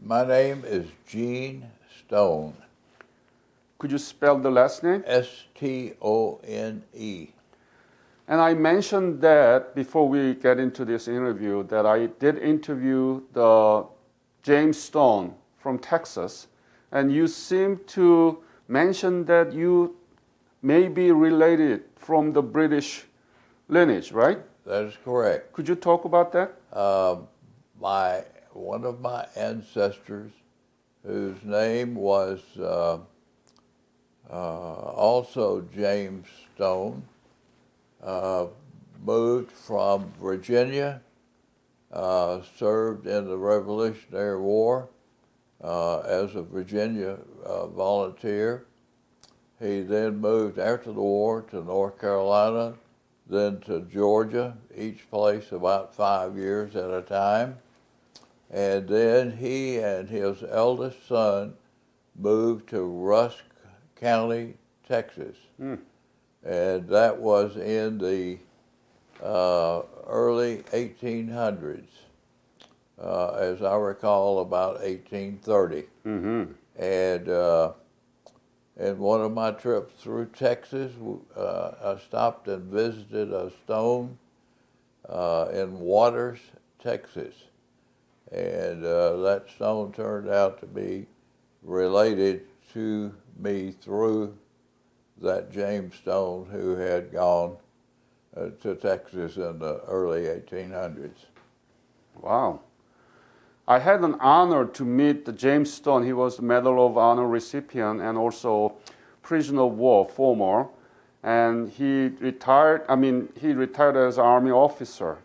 My name is Gene Stone. Could you spell the last name? S-T-O-N-E. And I mentioned that before we get into this interview that I did interview the James Stone from Texas, and you seem to mention that you may be related from the British lineage, right? That is correct. Could you talk about that? One of my ancestors, whose name was also James Stone, moved from Virginia, served in the Revolutionary War as a Virginia volunteer. He then moved after the war to North Carolina, then to Georgia, each place about 5 years at a time. And then he and his eldest son moved to Rusk County, Texas. And that was in the early 1800s, as I recall, about 1830. And one of my trips through Texas, I stopped and visited a stone in Waters, Texas. And that stone turned out to be related to me through that James Stone who had gone to Texas in the early 1800s. Wow. I had an honor to meet the James Stone. He was the Medal of Honor recipient and also prisoner of war, former. And he retired as an Army officer.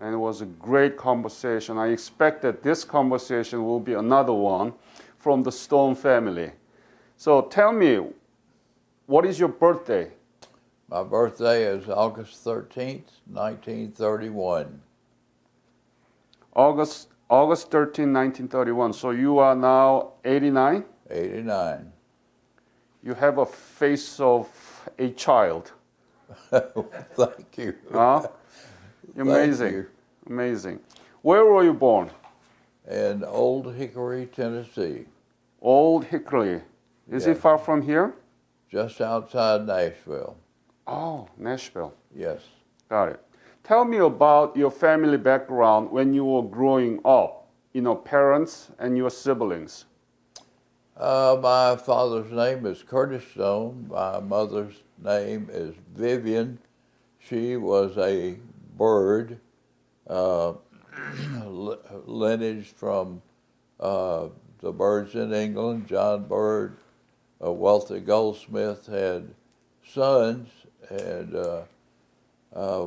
And it was a great conversation. I expect that this conversation will be another one from the Stone family. So tell me, what is your birthday? My birthday is August 13th, 1931. August 13, 1931. So you are now 89? 89. You have a face of a child. Thank you. Amazing. Thank you. Amazing. Where were you born? In Old Hickory, Tennessee. Old Hickory. Is it far from here? Just outside Nashville. Oh, Nashville. Yes. Got it. Tell me about your family background when you were growing up, parents and your siblings. My father's name is Curtis Stone. My mother's name is Vivian. She was a Bird, lineage from the Birds in England. John Bird, a wealthy goldsmith, had sons, and the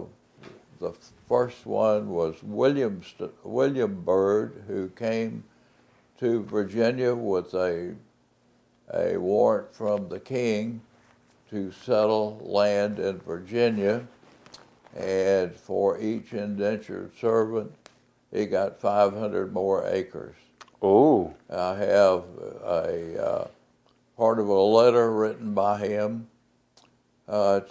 first one was William Bird, who came to Virginia with a warrant from the king to settle land in Virginia, and for each indentured servant, he got 500 more acres. Oh. I have a part of a letter written by him by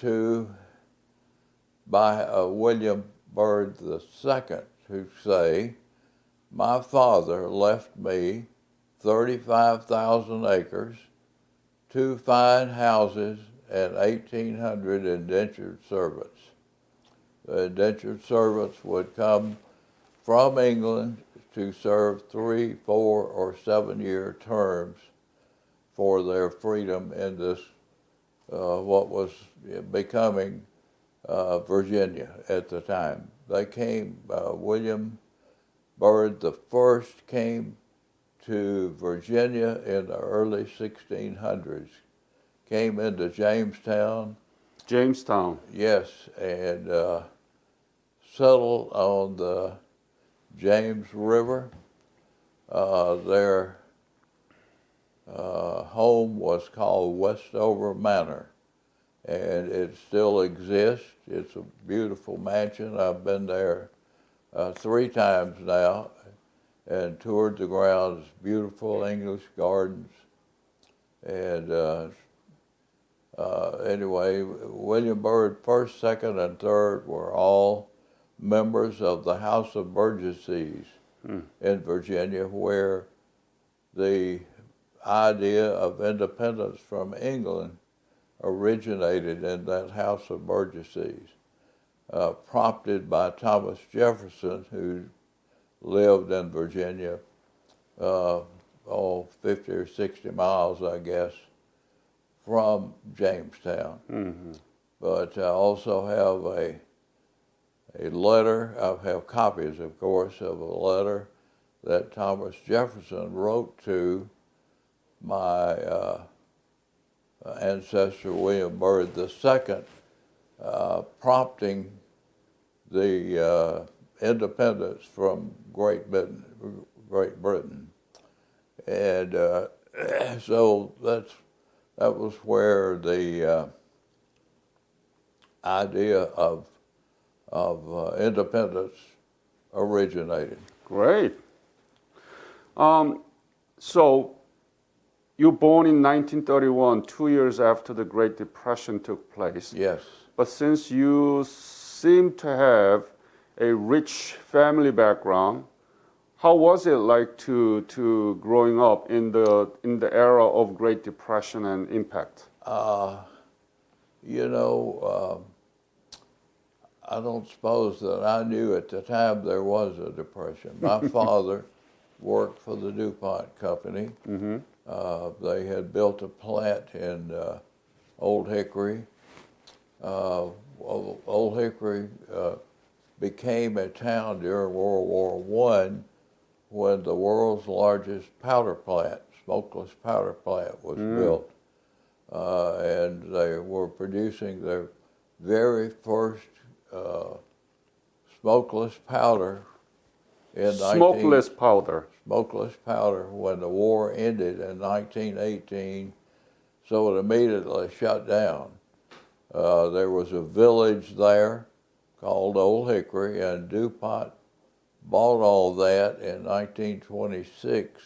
William Byrd II, who say, "My father left me 35,000 acres, 2 fine houses, and 1,800 indentured servants." The indentured servants would come from England to serve 3, 4, or 7-year terms for their freedom in this, what was becoming Virginia at the time. They came, William Byrd I came to Virginia in the early 1600s, came into Jamestown. Jamestown. Yes, and settled on the James River. Their home was called Westover Manor, and it still exists. It's a beautiful mansion. I've been there 3 times now and toured the grounds. Beautiful English gardens. And anyway, William Byrd, first, second, and third were all members of the House of Burgesses in Virginia, where the idea of independence from England originated in that House of Burgesses, prompted by Thomas Jefferson, who lived in Virginia, 50 or 60 miles, I guess, from Jamestown. Mm-hmm. But I also have a letter, I have copies, of course, of a letter that Thomas Jefferson wrote to my ancestor, William Byrd II, prompting the independence from Great Britain. And so that was where the idea of independence originated. Great. So you were born in 1931, 2 years after the Great Depression took place. Yes. But since you seem to have a rich family background, how was it like to growing up in the era of Great Depression and impact? You know, I don't suppose that I knew at the time there was a depression. My father worked for the DuPont company. Mm-hmm. They had built a plant in Old Hickory. Old Hickory became a town during World War I when the world's largest powder plant, smokeless powder plant, was built. And they were producing their very first smokeless powder in Smokeless powder. Smokeless powder when the war ended in 1918, so it immediately shut down. There was a village there called Old Hickory, and DuPont bought all that in 1926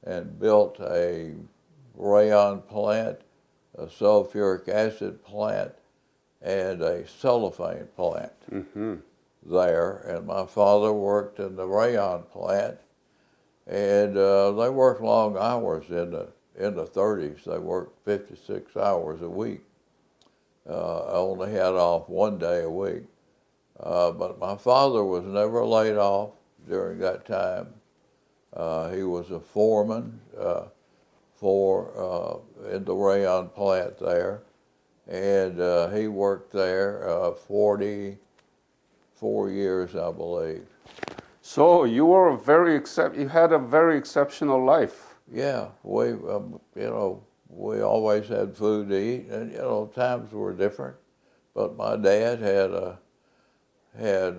and built a rayon plant, a sulfuric acid plant, and a cellophane plant there. And my father worked in the rayon plant, and they worked long hours in the 30s. They worked 56 hours a week. I only had off one day a week. But my father was never laid off during that time. He was a foreman in the rayon plant there, and he worked there 44 years, I believe. So you were you had a very exceptional life. Yeah, we we always had food to eat, and times were different. But my dad had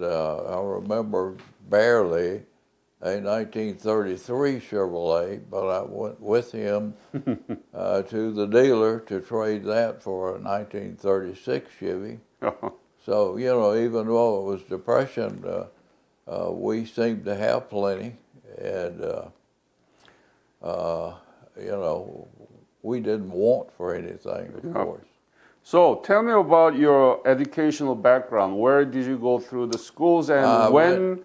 I remember barely a 1933 Chevrolet, but I went with him to the dealer to trade that for a 1936 Chevy. So, even though it was Depression, we seemed to have plenty, and, we didn't want for anything, of course. So tell me about your educational background. Where did you go through the schools, and when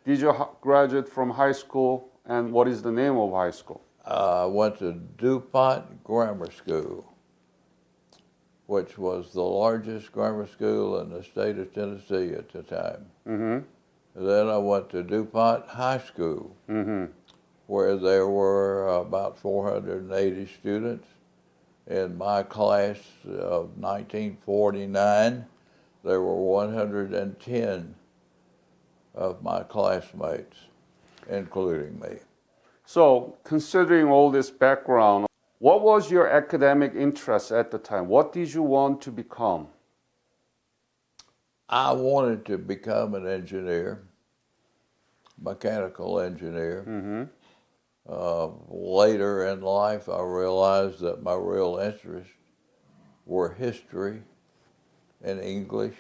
did you graduate from high school, and what is the name of high school? I went to DuPont Grammar School, which was the largest grammar school in the state of Tennessee at the time. Mm-hmm. Then I went to DuPont High School, where there were about 480 students. In my class of 1949, there were 110 of my classmates, including me. So, considering all this background, what was your academic interest at the time? What did you want to become? I wanted to become an engineer, mechanical engineer. Mm-hmm. Later in life, I realized that my real interests were history and English.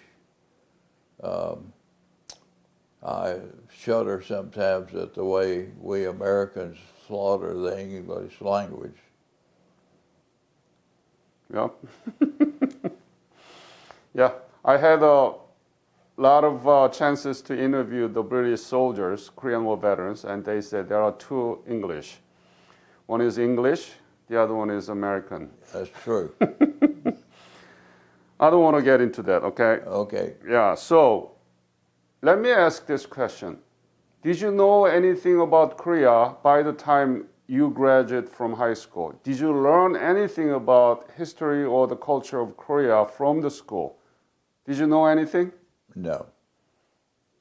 I shudder sometimes at the way we Americans slaughter the English language. Yeah. Yeah, I had a lot of chances to interview the British soldiers, Korean War veterans, and they said there are two English. One is English, the other one is American. That's true. I don't want to get into that, okay? Okay. Yeah, so let me ask this question. Did you know anything about Korea by the time you graduate from high school? Did you learn anything about history or the culture of Korea from the school? Did you know anything? No.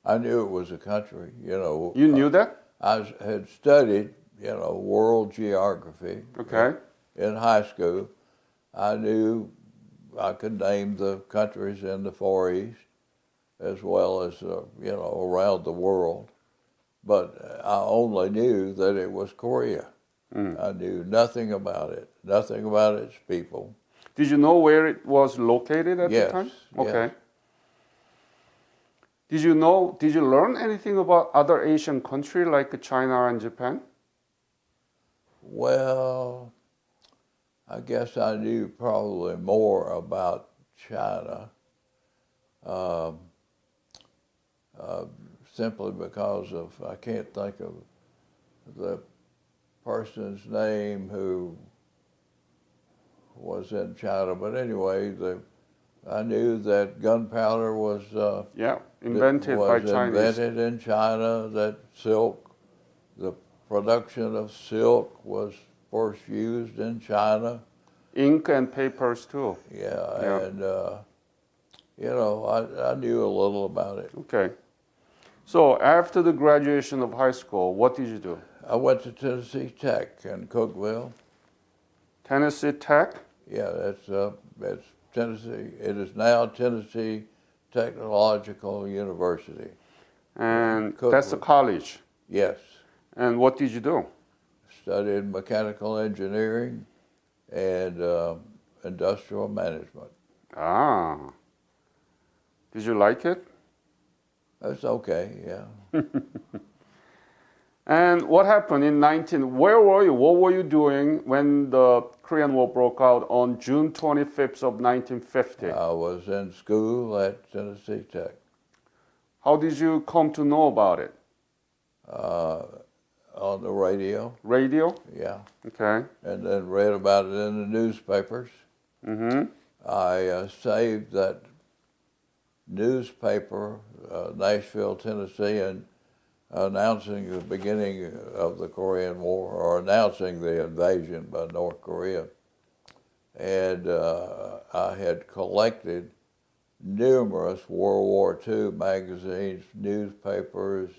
I knew it was a country, you know. You knew that? I had studied, you know, world geography. Okay. In high school. I knew I could name the countries in the Far East as well as, you know, around the world. But I only knew that it was Korea. I knew nothing about it, nothing about its people. Did you know where it was located at the time? Okay. Yes. Did you learn anything about other Asian countries like China and Japan? Well, I guess I knew probably more about China simply because of, I can't think of the person's name who was in China, but anyway, I knew that gunpowder was invented by Chinese. Invented in China. That silk, the production of silk was first used in China. Ink and papers too. Yeah. And you know, I knew a little about it. Okay. So after the graduation of high school, what did you do? I went to Tennessee Tech in Cookeville. Tennessee Tech? Yeah, that's Tennessee. It is now Tennessee Technological University. And Cookeville. that's a college? Yes. And what did you do? Studied mechanical engineering and industrial management. Ah. Did you like it? That's okay, yeah. And what happened in where were you? What were you doing when the Korean War broke out on June 25th of 1950? I was in school at Tennessee Tech. How did you come to know about it? On the radio. Radio? Yeah. Okay. And then read about it in the newspapers. Mm-hmm. I saved that newspaper, Nashville, Tennessee, and announcing the beginning of the Korean War, or announcing the invasion by North Korea. And I had collected numerous World War II magazines, newspapers.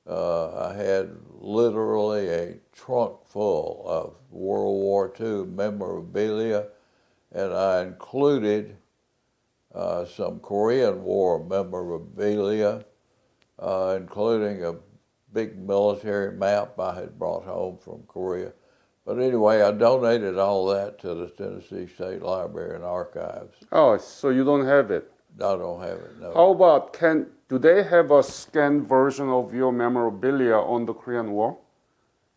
I had literally a trunk full of World War II memorabilia, and I included some Korean War memorabilia, including a big military map I had brought home from Korea. But anyway, I donated all that to the Tennessee State Library and Archives. Oh, so you don't have it? I don't have it, no. How about, do they have a scanned version of your memorabilia on the Korean War?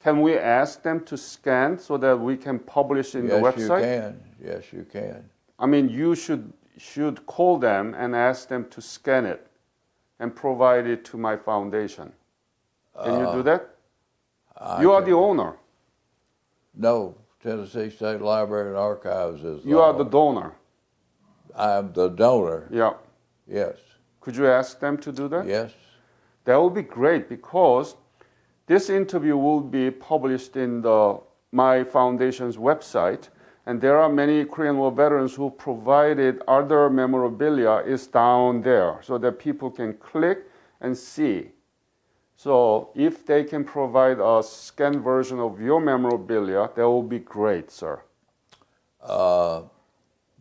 Can we ask them to scan so that we can publish in the website? Yes, you can. Yes, you can. I mean, you should call them and ask them to scan it and provide it to my foundation. Can you do that? You are the owner. No, Tennessee State Library and Archives is the You are the donor. I'm the donor. Yeah. Yes. Could you ask them to do that? Yes. That would be great, because this interview will be published in my foundation's website, and there are many Korean War veterans who provided other memorabilia is down there so that people can click and see. So if they can provide a scanned version of your memorabilia, that would be great, sir.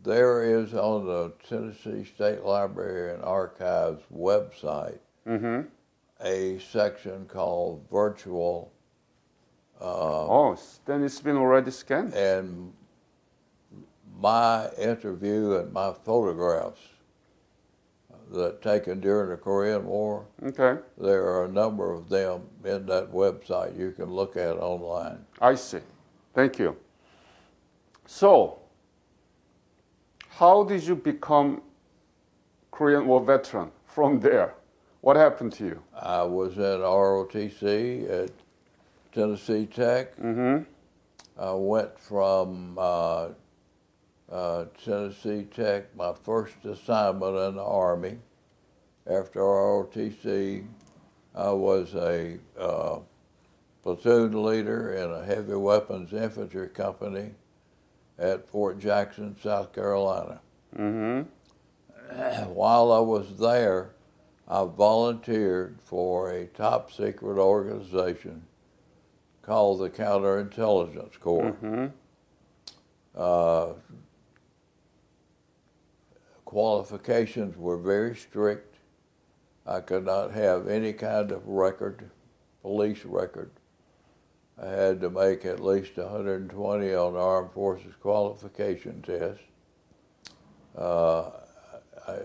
There is on the Tennessee State Library and Archives website a section called Virtual. Then it's been already scanned. And my interview and my photographs that taken during the Korean War, there are a number of them in that website you can look at online. I see. Thank you. So, how did you become Korean War veteran from there? What happened to you? I was in ROTC at Tennessee Tech, I went from Tennessee Tech, my first assignment in the Army. After ROTC, I was a platoon leader in a heavy weapons infantry company at Fort Jackson, South Carolina. Mm-hmm. While I was there, I volunteered for a top secret organization called the Counterintelligence Corps. Mm-hmm. Qualifications were very strict. I could not have any kind of record, police record. I had to make at least 120 on the Armed Forces qualification test. I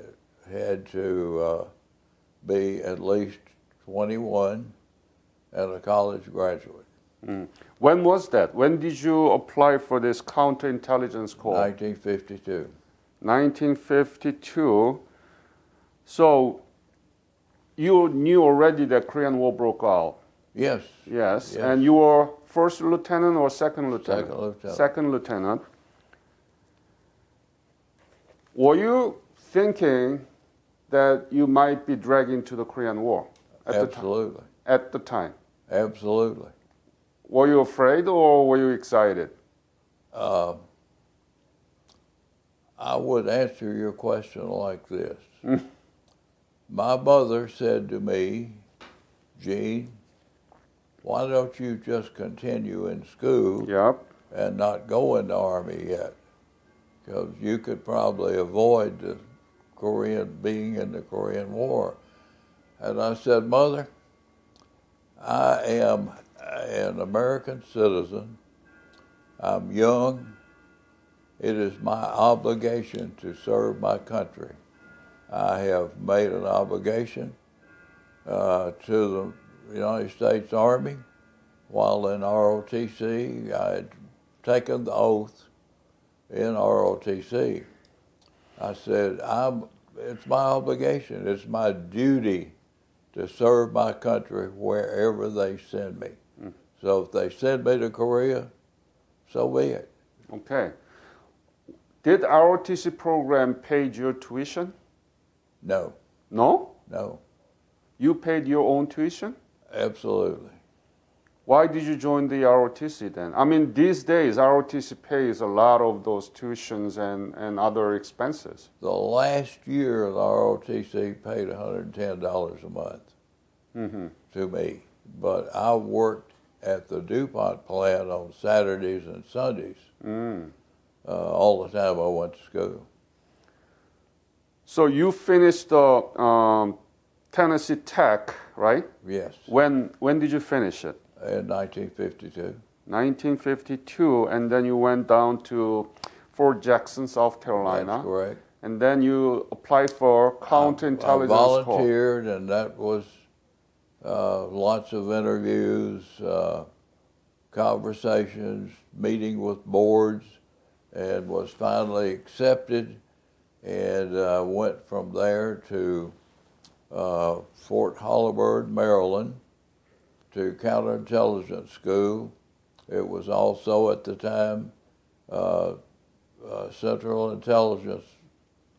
had to be at least 21 and a college graduate. Mm. When was that? When did you apply for this counterintelligence corps? 1952. 1952. So you knew already that Korean War broke out. Yes. Yes. Yes. And you were first lieutenant or second lieutenant? Second lieutenant. Second lieutenant. Were you thinking that you might be dragged into the Korean War Absolutely. At the time? Absolutely. Were you afraid or were you excited? I would answer your question like this. My mother said to me, Gene, why don't you just continue in school Yep. and not go in the Army yet? Because you could probably avoid the being in the Korean War. And I said, Mother, I am an American citizen. I'm young. It is my obligation to serve my country. I have made an obligation to the United States Army. While in ROTC, I had taken the oath in ROTC. I said, it's my obligation, it's my duty to serve my country wherever they send me. So if they send me to Korea, so be it. Okay. Did ROTC program pay your tuition? No, No? no, You paid your own tuition? absolutely. Why did you join the ROTC then? I mean, these days, ROTC pays a lot of those tuitions and other expenses. The last year of the ROTC paid $110 a month to me, but I worked at the DuPont plant on Saturdays and Sundays all the time I went to school. So you finished Tennessee Tech, right? Yes, When did you finish it? in 1952. 1952, and then you went down to Fort Jackson, South Carolina. That's correct. And then you applied for counterintelligence I corps. volunteered, and that was lots of interviews, conversations, meeting with boards, and was finally accepted, and went from there to Fort Holabird, Maryland, to counterintelligence school. It was also at the time Central Intelligence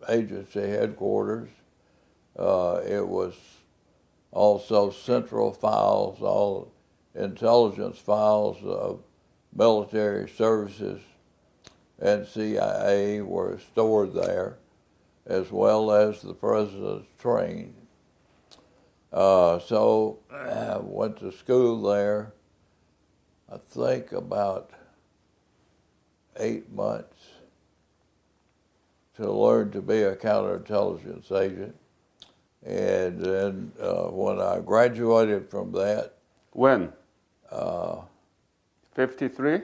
Agency headquarters. It was also central files, all intelligence files of military services and CIA were stored there, as well as the president's train. So I went to school there, I think about 8 months to learn to be a counterintelligence agent. And then when I graduated from that. When? 53?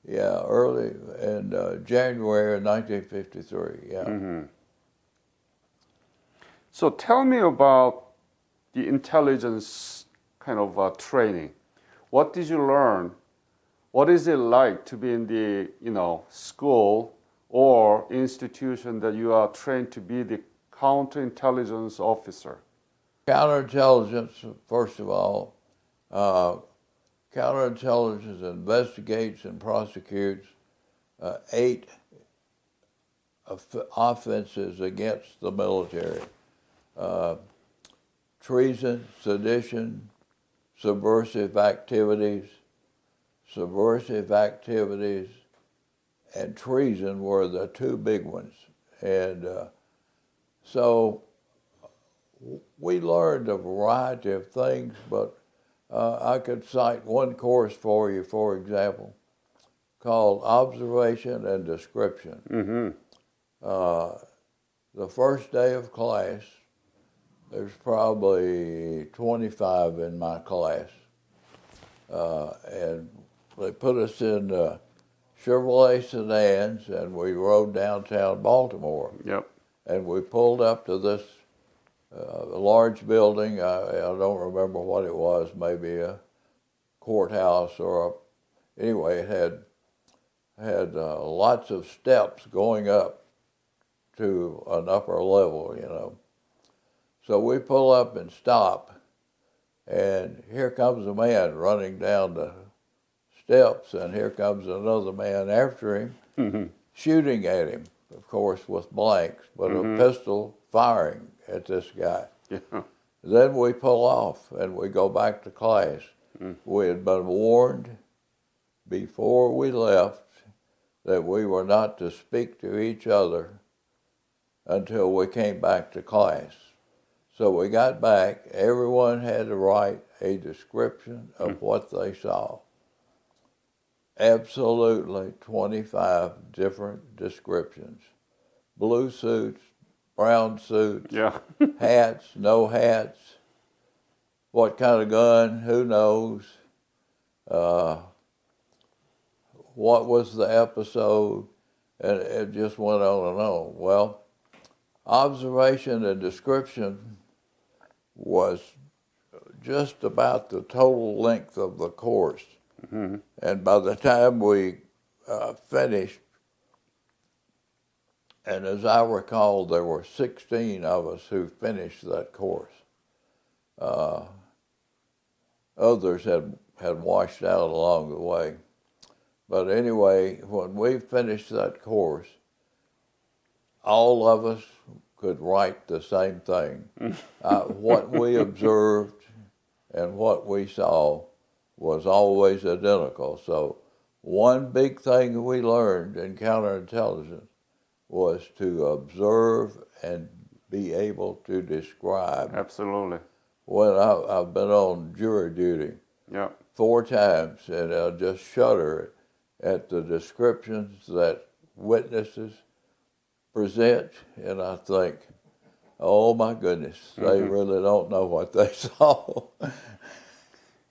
Yeah, early in January of 1953, yeah. Mm-hmm. So tell me about the intelligence kind of training. What did you learn? What is it like to be in the school or institution that you are trained to be the counterintelligence officer? Counterintelligence, first of all, counterintelligence investigates and prosecutes 8 offenses against the military. Treason, sedition, subversive activities, and treason were the 2 big ones. And so we learned a variety of things, but I could cite one course for you, for example, called Observation and Description. Mm-hmm. The first day of class, there's probably 25 in my class, and they put us in Chevrolet sedans, and we rode downtown Baltimore. Yep. And we pulled up to this large building. I don't remember what it was, maybe a courthouse anyway, it had lots of steps going up to an upper level, you know. So we pull up and stop, and here comes a man running down the steps, and here comes another man after him, Mm-hmm. shooting at him, of course, with blanks, but a pistol firing at this guy. Yeah. Then we pull off, and we go back to class. We had been warned before we left that we were not to speak to each other until we came back to class. So we got back, everyone had to write a description of what they saw. Absolutely 25 different descriptions. Blue suits, brown suits, Yeah. hats, no hats, what kind of gun, who knows, what was the episode, and it just went on and on. Well, observation and description was just about the total length of the course. Mm-hmm. And by the time we finished, and as I recall, there were 16 of us who finished that course. Others had washed out along the way. But anyway, when we finished that course, all of us could write the same thing. What we observed and what we saw was always identical. So one big thing we learned in counterintelligence was to observe and be able to describe. Absolutely. When I've been on jury duty Yeah. 4 times, and I just shudder at the descriptions that witnesses present, and I think, oh my goodness, they really don't know what they saw.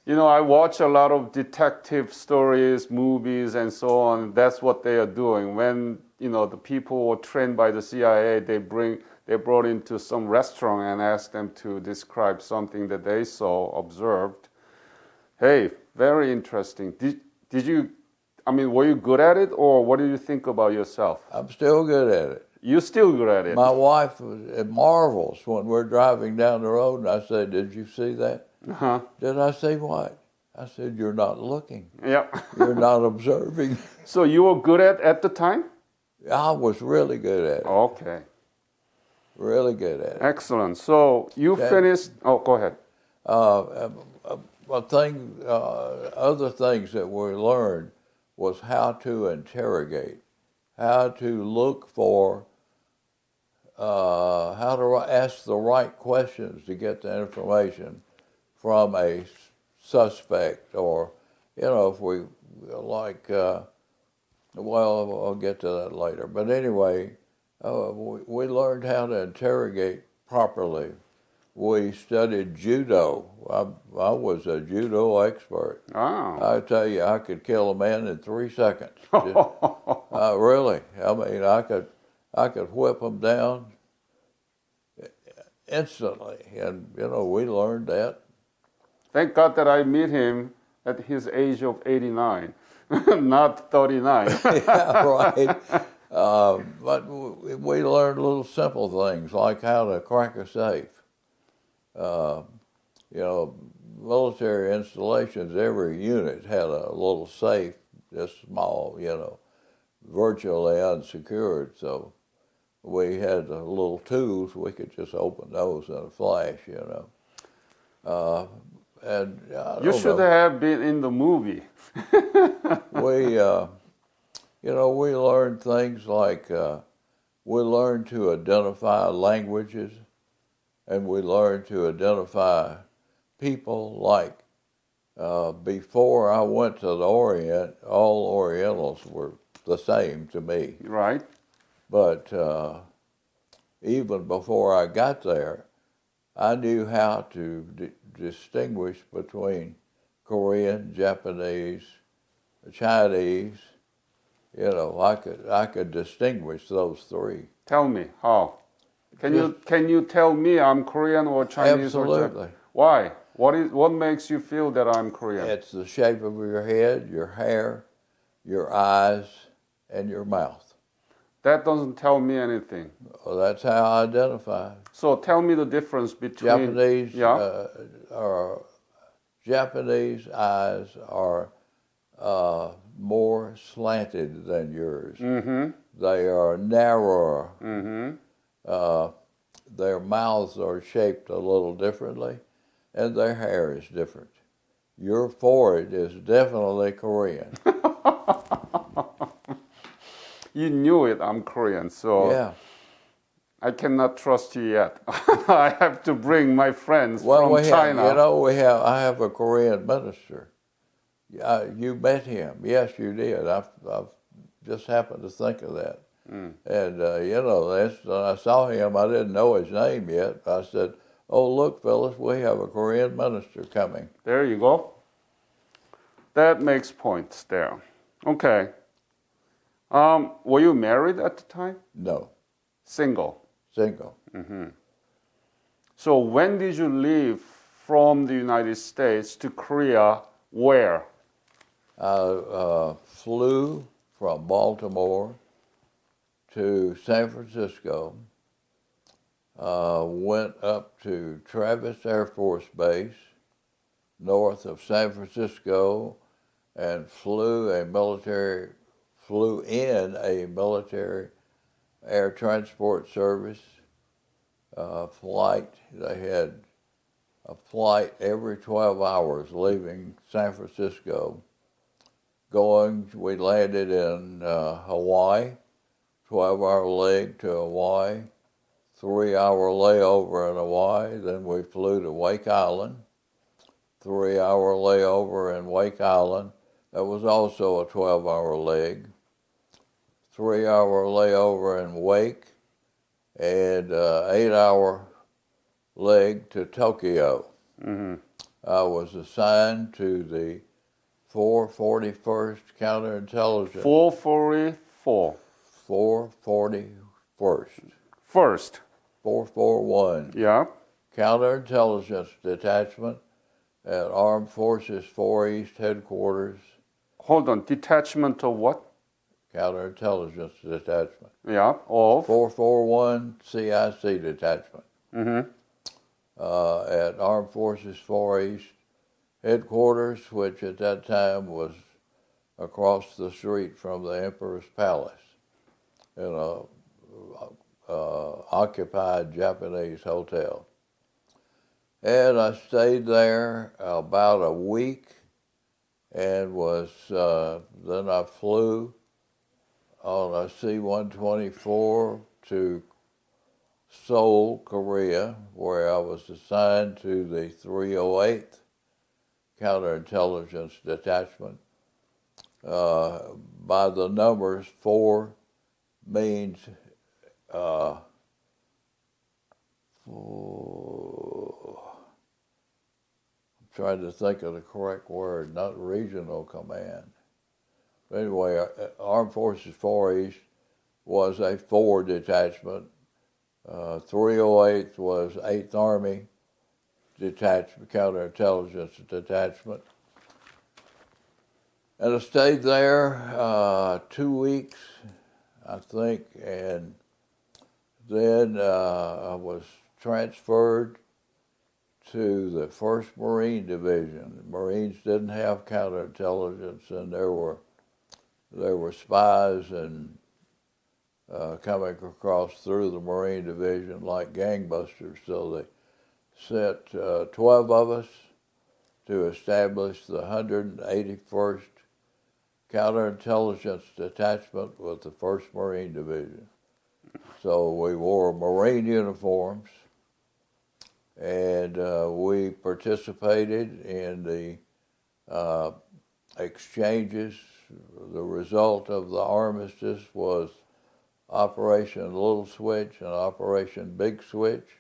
You know, I watch a lot of detective stories, movies, and so on. That's what they are doing. When, you know, the people were trained by the CIA, they brought into some restaurant and asked them to describe something that they saw, observed. Hey, very interesting. Did you, I mean, were you good at it, or what do you think about yourself? I'm still good at it. You're still good at it. My wife marvels when we're driving down the road, and I say, "Did you see that?" Uh-huh. Did I say what? I said, "You're not looking. Yeah. You're not observing." So you were good at the time? I was really good at it. Okay. Really good at it. Excellent. So you finished. Oh, go ahead. Other things that we learned was how to interrogate, how to look for, how to ask the right questions to get the information from a suspect, or, you know, if we like, well, I'll get to that later. But anyway, we learned how to interrogate properly. We studied judo. I was a judo expert. Oh. I tell you, I could kill a man in 3 seconds. Really, I mean, I could whip him down instantly, and you know, we learned that. Thank God that I met him at his age of 89, not 39. Yeah, right. But we learned little simple things like how to crack a safe. You know, military installations, every unit had a little safe, this small, virtually unsecured. So we had the little tools, we could just open those in a flash, And I You don't should know. have been in the movie. We, we learned things like we learned to identify languages, and we learned to identify people. Like before I went to the Orient, all Orientals were the same to me. Right. But even before I got there, I knew how to distinguish between Korean, Japanese, Chinese. I could distinguish those three. Tell me how. Can you tell me I'm Korean or Chinese or Absolutely. Japanese? Why? What makes you feel that I'm Korean? It's the shape of your head, your hair, your eyes, and your mouth. That doesn't tell me anything. Well, that's how I identify. So tell me the difference between Japanese Yeah. Japanese eyes are more slanted than yours. Mm-hmm. They are narrower. Mm-hmm. Their mouths are shaped a little differently, and their hair is different. Your forehead is definitely Korean. You knew it. I'm Korean, so Yeah. I cannot trust you yet. I have to bring my friends Well, from China. I have a Korean minister. You met him. Yes, you did. I've just happened to think of that. And, when I saw him, I didn't know his name yet. I said, "Oh, look, Phyllis, we have a Korean minister coming." There you go. That makes points there. Okay. Were you married at the time? No, Single. single. So when did you leave from the United States to Korea? Where? I flew from Baltimore to San Francisco, went up to Travis Air Force Base, north of San Francisco, and flew in a military air transport service flight. They had a flight every 12 hours leaving San Francisco. We landed in Hawaii, 12-hour leg to Hawaii, 3-hour layover in Hawaii. Then we flew to Wake Island, 3-hour layover in Wake Island. That was also a 12-hour leg. 3-hour layover in Wake, and 8-hour leg to Tokyo. Mm-hmm. I was assigned to the 441st Counterintelligence. 444. 441st. First. 441. Yeah. Counterintelligence Detachment at Armed Forces 4 East Headquarters. Hold on. Detachment of what? Counterintelligence Detachment. Yeah. Of? 441 CIC Detachment. Mm-hmm. At Armed Forces 4 East Headquarters, which at that time was across the street from the Emperor's Palace in a occupied Japanese hotel. And I stayed there about a week and then I flew on a C-124 to Seoul, Korea, where I was assigned to the 308th Counterintelligence Detachment. By the numbers, 4 means I'm trying to think of the correct word, not regional command. But anyway, Armed Forces 4 East was a 4 detachment. 308th was 8th Army Detachment, Counterintelligence Detachment. And I stayed there 2 weeks, I think, and then I was transferred to the 1st Marine Division. The Marines didn't have counterintelligence, and there were spies and coming across through the Marine Division like gangbusters. So they sent 12 of us to establish the 181st Counterintelligence Detachment with the 1st Marine Division. So we wore Marine uniforms, and we participated in the exchanges. The result of the armistice was Operation Little Switch and Operation Big Switch.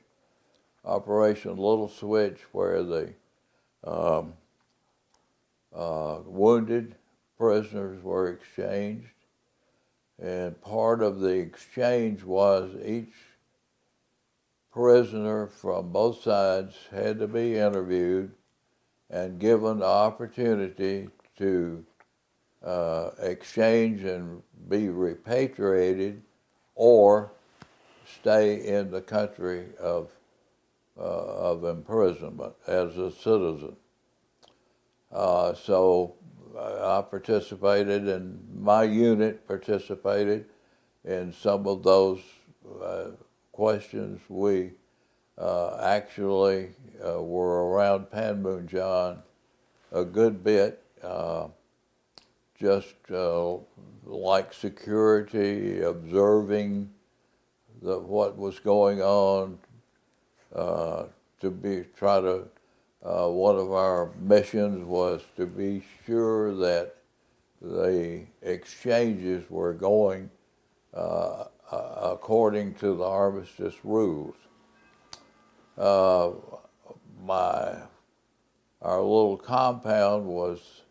Operation Little Switch, where the wounded prisoners were exchanged, and part of the exchange was each prisoner from both sides had to be interviewed and given the opportunity to exchange and be repatriated or stay in the country of imprisonment as a citizen. So I participated, and my unit participated in some of those questions. We actually were around Panmunjom a good bit, just like security, observing what was going on. One of our missions was to be sure that the exchanges were going according to the armistice rules. Our little compound was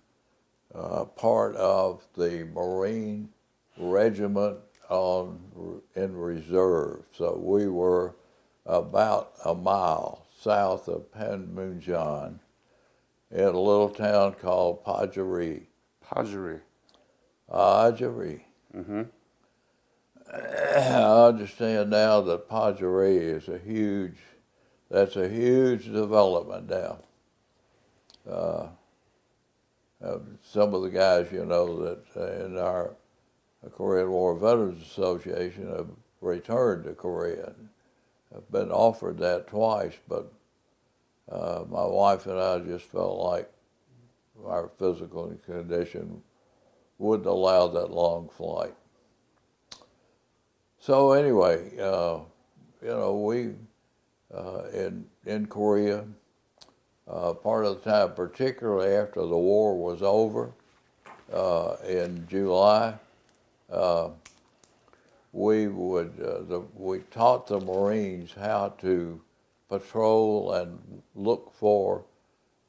part of the Marine Regiment in reserve, so we were about a mile south of Panmunjom in a little town called Pajari. Pajari. Pajari. Mm-hmm. I understand now that Pajari is that's a huge development now. Some of the guys, that in our Korean War Veterans Association have returned to Korea. I've been offered that twice, but my wife and I just felt like our physical condition wouldn't allow that long flight. So anyway, we in Korea, part of the time, particularly after the war was over in July, we taught the Marines how to patrol and look for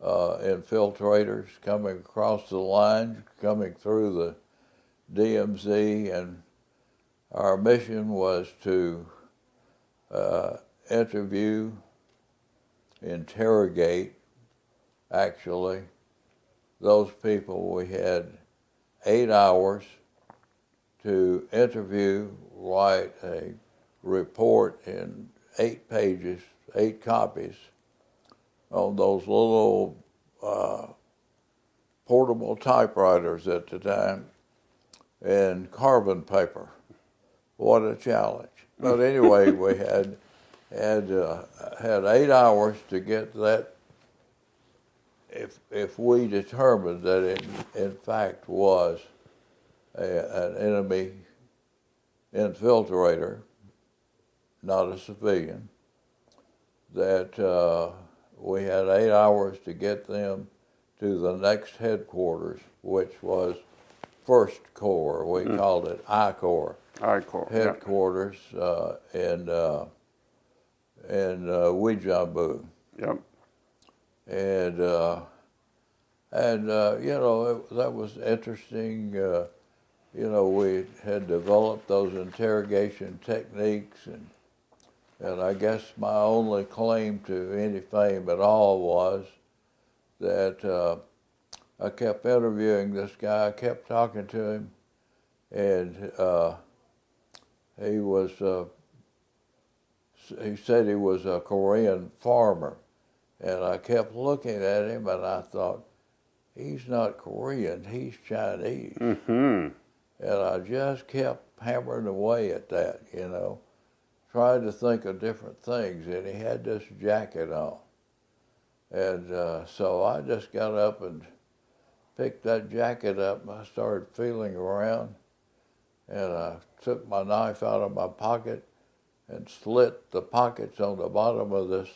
infiltrators coming across the line, coming through the DMZ, and our mission was to interrogate, actually, those people. We had 8 hours to interview, write a report in 8 pages, 8 copies, on those little portable typewriters at the time, and carbon paper. What a challenge. But anyway, we had 8 hours to get that. If we determined that it in fact was an enemy infiltrator, not a civilian, that we had 8 hours to get them to the next headquarters, which was First Corps. We called it I Corps. I Corps. Headquarters in Wijambu. Yep. And that was interesting. We had developed those interrogation techniques, and I guess my only claim to any fame at all was that I kept interviewing this guy. I kept talking to him, and he said he was a Korean farmer, And I kept looking at him, and I thought, he's not Korean, he's Chinese. Mm-hmm. And I just kept hammering away at that, you know, trying to think of different things. And he had this jacket on. And so I just got up and picked that jacket up, and I started feeling around. And I took my knife out of my pocket and slit the pockets on the bottom of this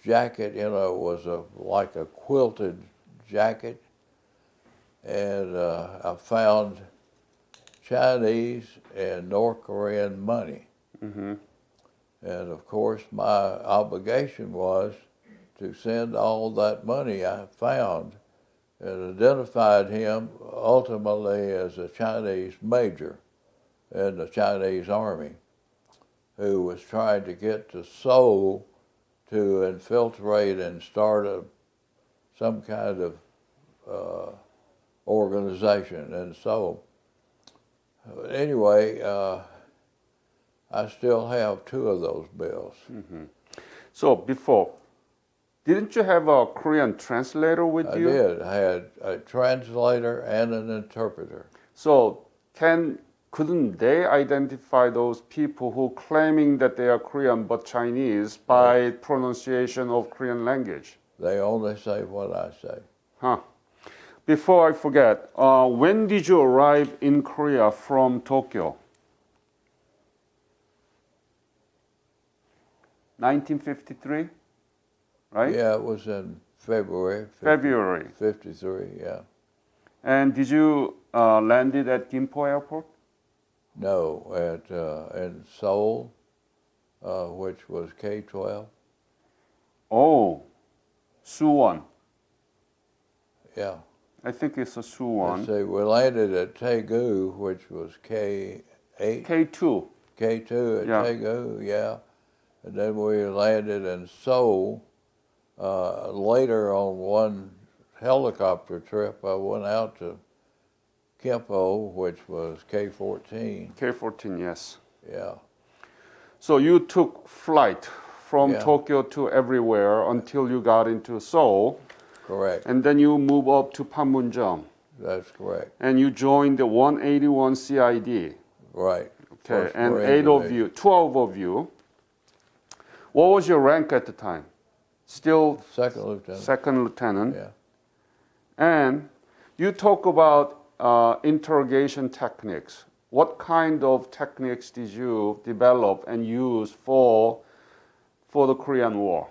jacket. You know, it was like a quilted jacket. And I found Chinese and North Korean money. Mm-hmm. And of course, my obligation was to send all that money I found, and identified him ultimately as a Chinese major in the Chinese army who was trying to get to Seoul to infiltrate and start some kind of organization in Seoul. Anyway, I still have 2 of those bills. Mm-hmm. So before, didn't you have a Korean translator with you? I did. I had a translator and an interpreter. So couldn't they identify those people who claiming that they are Korean but Chinese by pronunciation of Korean language? They only say what I say. Huh. Before I forget, when did you arrive in Korea from Tokyo? 1953, right? Yeah, it was in February. February. 53, yeah. And did you landed at Gimpo Airport? No, in Seoul, which was K-12. Oh, Suwon. Yeah. I think it's a Let's Suwon. see, we landed at Daegu, which was K-8. K2. K2 at Yeah. Daegu, yeah. And then we landed in Seoul. Later on one helicopter trip, I went out to Gimpo, which was K-14. K14, yes. Yeah. So you took flight from Yeah. Tokyo to everywhere until you got into Seoul, Correct. and then you move up to Panmunjom, That's correct. and you joined the 181 CID. Right. Okay, First and Marine 12 of you. What was your rank at the time? Still Second lieutenant. second lieutenant. Yeah. And you talk about interrogation techniques. What kind of techniques did you develop and use for the Korean War?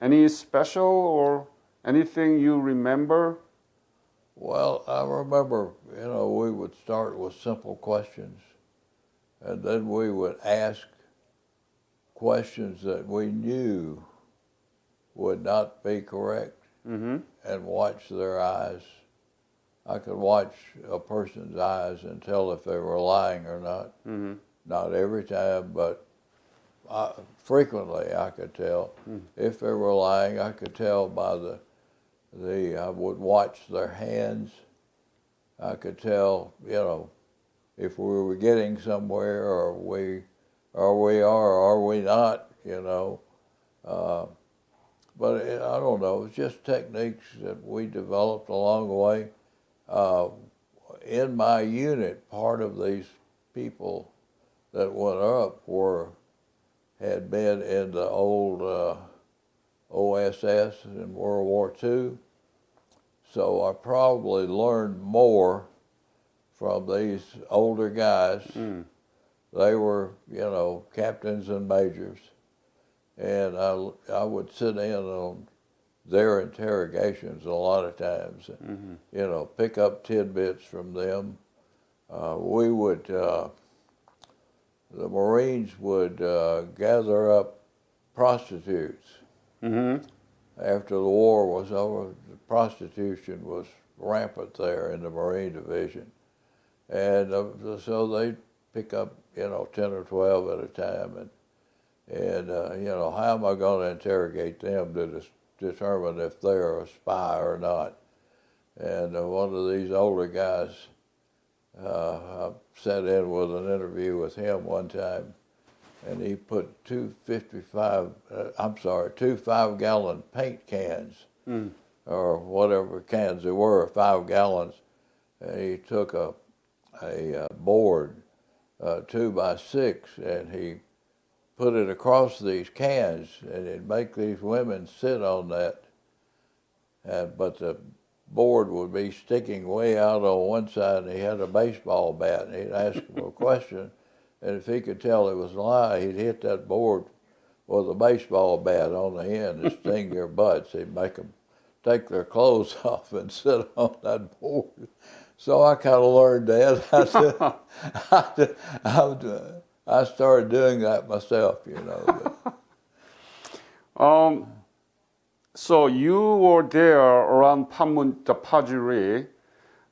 Any special or anything you remember? Well, I remember, you know, we would start with simple questions, and then we would ask questions that we knew would not be correct, Mm-hmm. and watch their eyes. I could watch a person's eyes and tell if they were lying or not. Mm-hmm. Not every time, but frequently I could tell. If they were lying, I could tell by I would watch their hands. I could tell, you know, if we were getting somewhere, or we are or are we not, you know. But I don't know, it's just techniques that we developed along the way. In my unit, part of these people that went up had been in the old OSS in World War II. So I probably learned more from these older guys. They were, you know, captains and majors. And I would sit in on their interrogations a lot of times, you know, pick up tidbits from them. We would, the Marines would gather up prostitutes. Mm-hmm. After the war was over, the prostitution was rampant there in the Marine Division. And so they'd pick up, you know, 10 or 12 at a time. And you know, how am I going to interrogate them to determine if they're a spy or not? And one of these older guys, I sat in with an interview with him one time, and he put two 5-gallon paint cans, or whatever cans there were, 5 gallons, and he took a board, 2x6, and he put it across these cans, and it'd make these women sit on that, but the board would be sticking way out on one side, and he had a baseball bat, and he'd ask them a question, and if he could tell it was a lie, he'd hit that board with a baseball bat on the end and sting their butts. He'd make them take their clothes off and sit on that board. So I kind of learned that. I started doing that myself, you know. So you were there around Pajiri,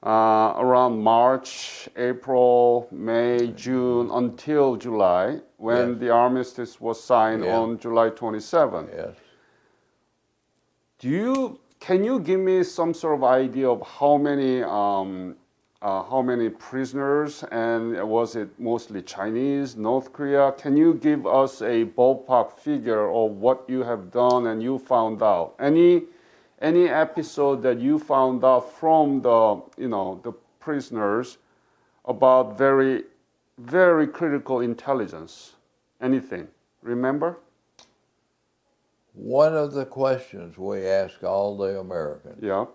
around March, April, May, June, until July, when Yes. the armistice was signed on July 27. Yes. Can you give me some sort of idea of how many prisoners, and was it mostly Chinese, North Korea? Can you give us a ballpark figure of what you have done and you found out? Any episode that you found out from the prisoners about very, very critical intelligence? Anything? Remember? One of the questions we ask all the Americans. Yeah.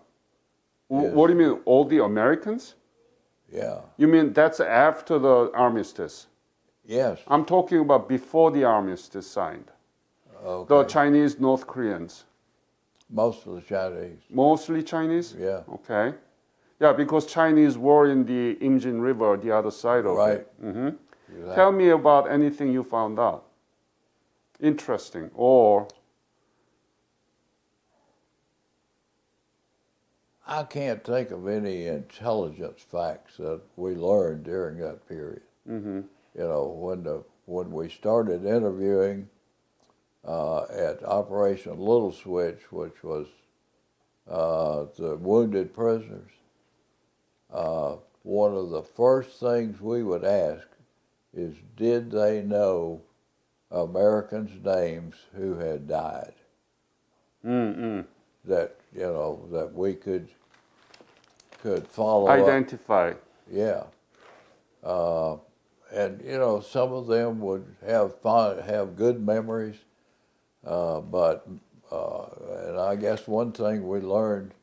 Yes. What do you mean, all the Americans? Yeah. You mean that's after the armistice? Yes. I'm talking about before the armistice signed. Okay. The Chinese, North Koreans. Most of the Chinese. Mostly Chinese? Yeah. Okay. Yeah, because Chinese were in the Imjin River, the other side of Right. it. Mm-hmm. Exactly. Tell me about anything you found out. Interesting. Or I can't think of any intelligence facts that we learned during that period. mm-hmm. You know, when we started interviewing at Operation Little Switch, which was the wounded prisoners, one of the first things we would ask is, did they know Americans' names who had died? Mm-mm. That, you know, that we could follow up. Identify. Yeah. And, you know, some of them would have good memories, but and I guess one thing we learned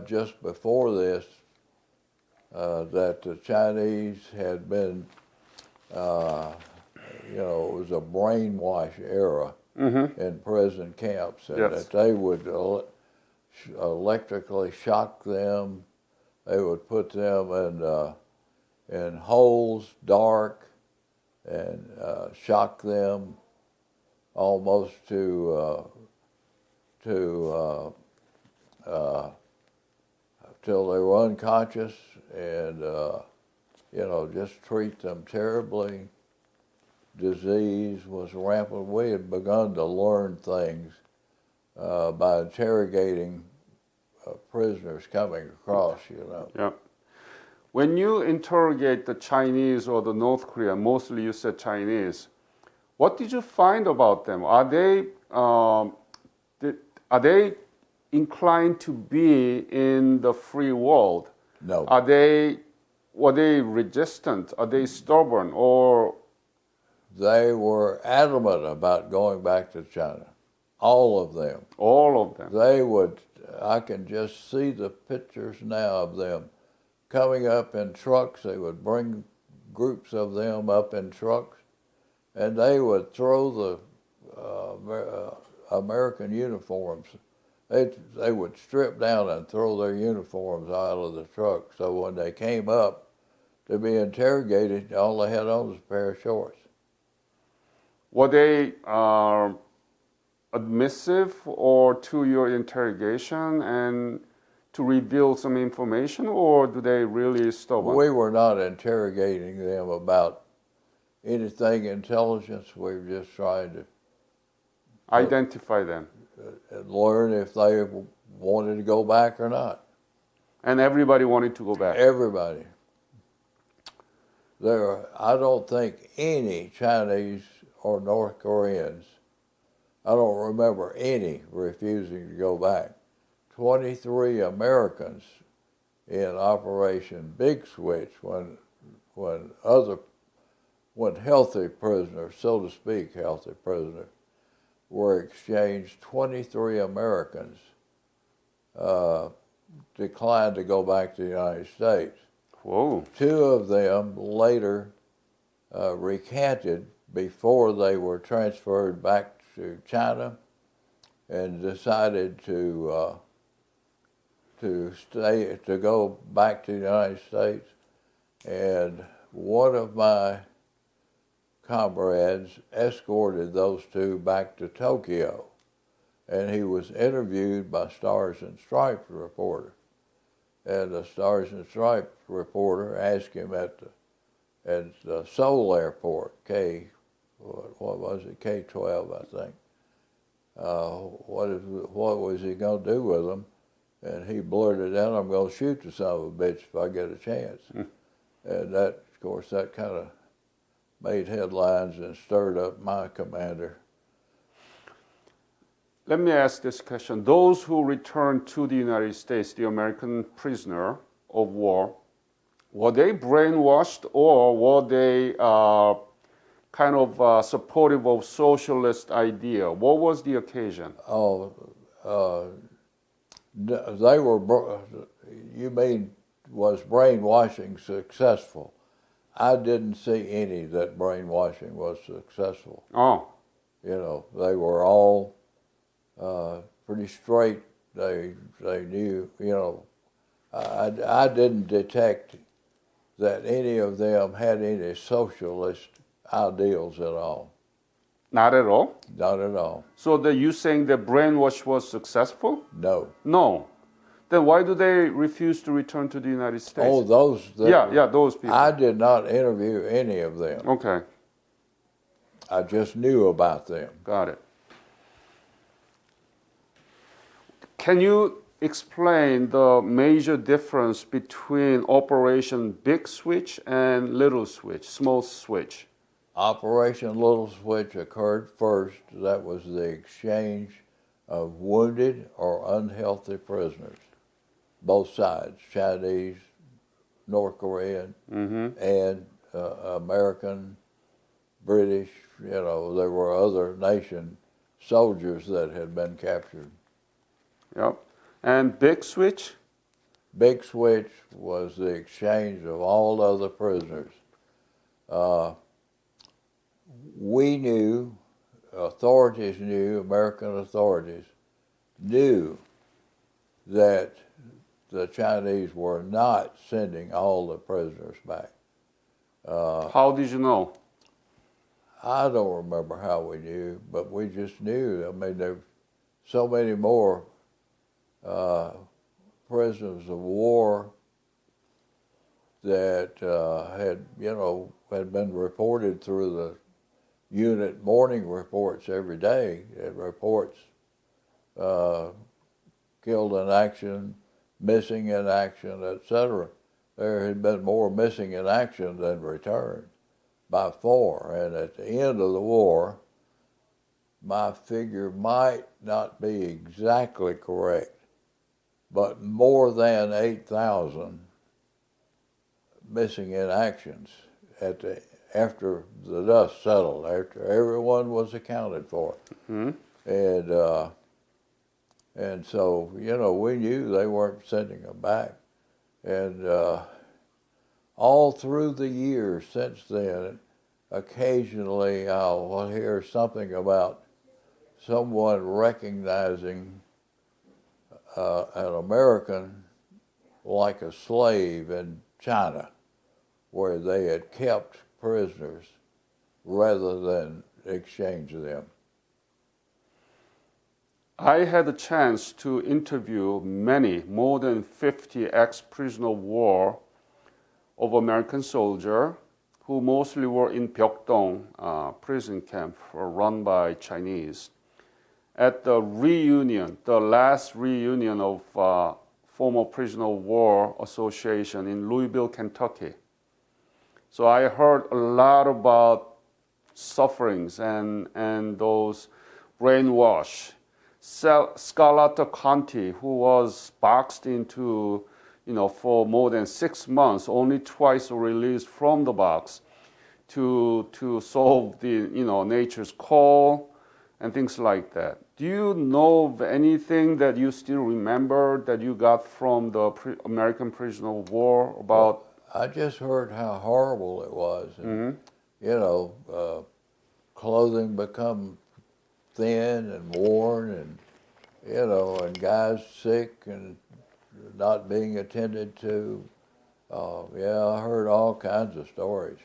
just before this, that the Chinese had been, you know, it was a brainwash era in prison camps, and Yes. that they would electrically shock them. They would put them in holes, dark, and shock them almost till they were unconscious, and you know, just treat them terribly. Disease was rampant. We had begun to learn things by interrogating prisoners coming across, you know. Yeah. When you interrogate the Chinese or the North Korean, mostly you said Chinese, what did you find about them? Are they inclined to be in the free world? No. Were they resistant? Are they stubborn? Or They were adamant about going back to China. All of them. all of them? They would, I can just see the pictures now of them coming up in trucks. They would bring groups of them up in trucks, and they would throw the American uniforms. They would strip down and throw their uniforms out of the truck. So when they came up to be interrogated, all they had on was a pair of shorts. Were they admissive or to your interrogation and to reveal some information, or do they really stubborn? We were not interrogating them about anything intelligence. We were just trying to Identify them. learn if they wanted to go back or not. And everybody wanted to go back. Everybody. I don't think any Chinese or North Koreans. I don't remember any refusing to go back. 23 Americans in Operation Big Switch when healthy prisoners, so to speak, healthy prisoners, were exchanged. 23 Americans declined to go back to the United States. Whoa. 2 of them later recanted before they were transferred back to China and decided to go back to the United States. And one of my comrades escorted those 2 back to Tokyo, and he was interviewed by Stars and Stripes reporter. And the Stars and Stripes reporter asked him at the Seoul airport, what was it, K-12, I think, what was he going to do with them? And he blurted out, "I'm going to shoot the son of a bitch if I get a chance." And that, of course, that kind of made headlines and stirred up my commander. Let me ask this question. Those who returned to the United States, the American prisoner of war, were they brainwashed or were they kind of supportive of socialist idea? What was the occasion? They were, you mean, was brainwashing successful? I didn't see any that brainwashing was successful. Oh. You know, they were all pretty straight. They knew, you know, I didn't detect that any of them had any socialist ideals at all. Not at all? Not at all. So you saying the brainwash was successful? No. No. Then why do they refuse to return to the United States? Oh, those. Yeah, those people. I did not interview any of them. Okay. I just knew about them. Got it. Can you explain the major difference between Operation Big Switch and Little Switch, Small Switch? Operation Little Switch occurred first. That was the exchange of wounded or unhealthy prisoners, both sides, Chinese, North Korean, and American, British. You know, there were other nation soldiers that had been captured. Yep. And Big Switch? Big Switch was the exchange of all other prisoners. We knew, authorities knew, American authorities knew that the Chinese were not sending all the prisoners back. How did you know? I don't remember how we knew, but we just knew. I mean, there were so many more prisoners of war that had been reported through the unit morning reports every day. It reports killed in action, missing in action, etc. There had been more missing in action than returned by far. And at the end of the war, my figure might not be exactly correct, but more than 8,000 missing in actions after the dust settled, after everyone was accounted for. And so, you know, we knew they weren't sending them back. And all through the years since then, occasionally I'll hear something about someone recognizing an American like a slave in China, where they had kept prisoners rather than exchange them. I had a chance to interview more than 50 ex-prisoner of war of American soldiers who mostly were in Byeokdong prison camp run by Chinese. At the reunion, the last reunion of former prisoner of war association in Louisville, Kentucky. So I heard a lot about sufferings and those brainwash. Scarlett Conti, who was boxed into, for more than 6 months, only twice released from the box to solve the, nature's call and things like that. Do you know of anything that you still remember that you got from the American prisoner of war about? Well, I just heard how horrible it was. And, clothing become thin and worn, and and guys sick and not being attended to. I heard all kinds of stories,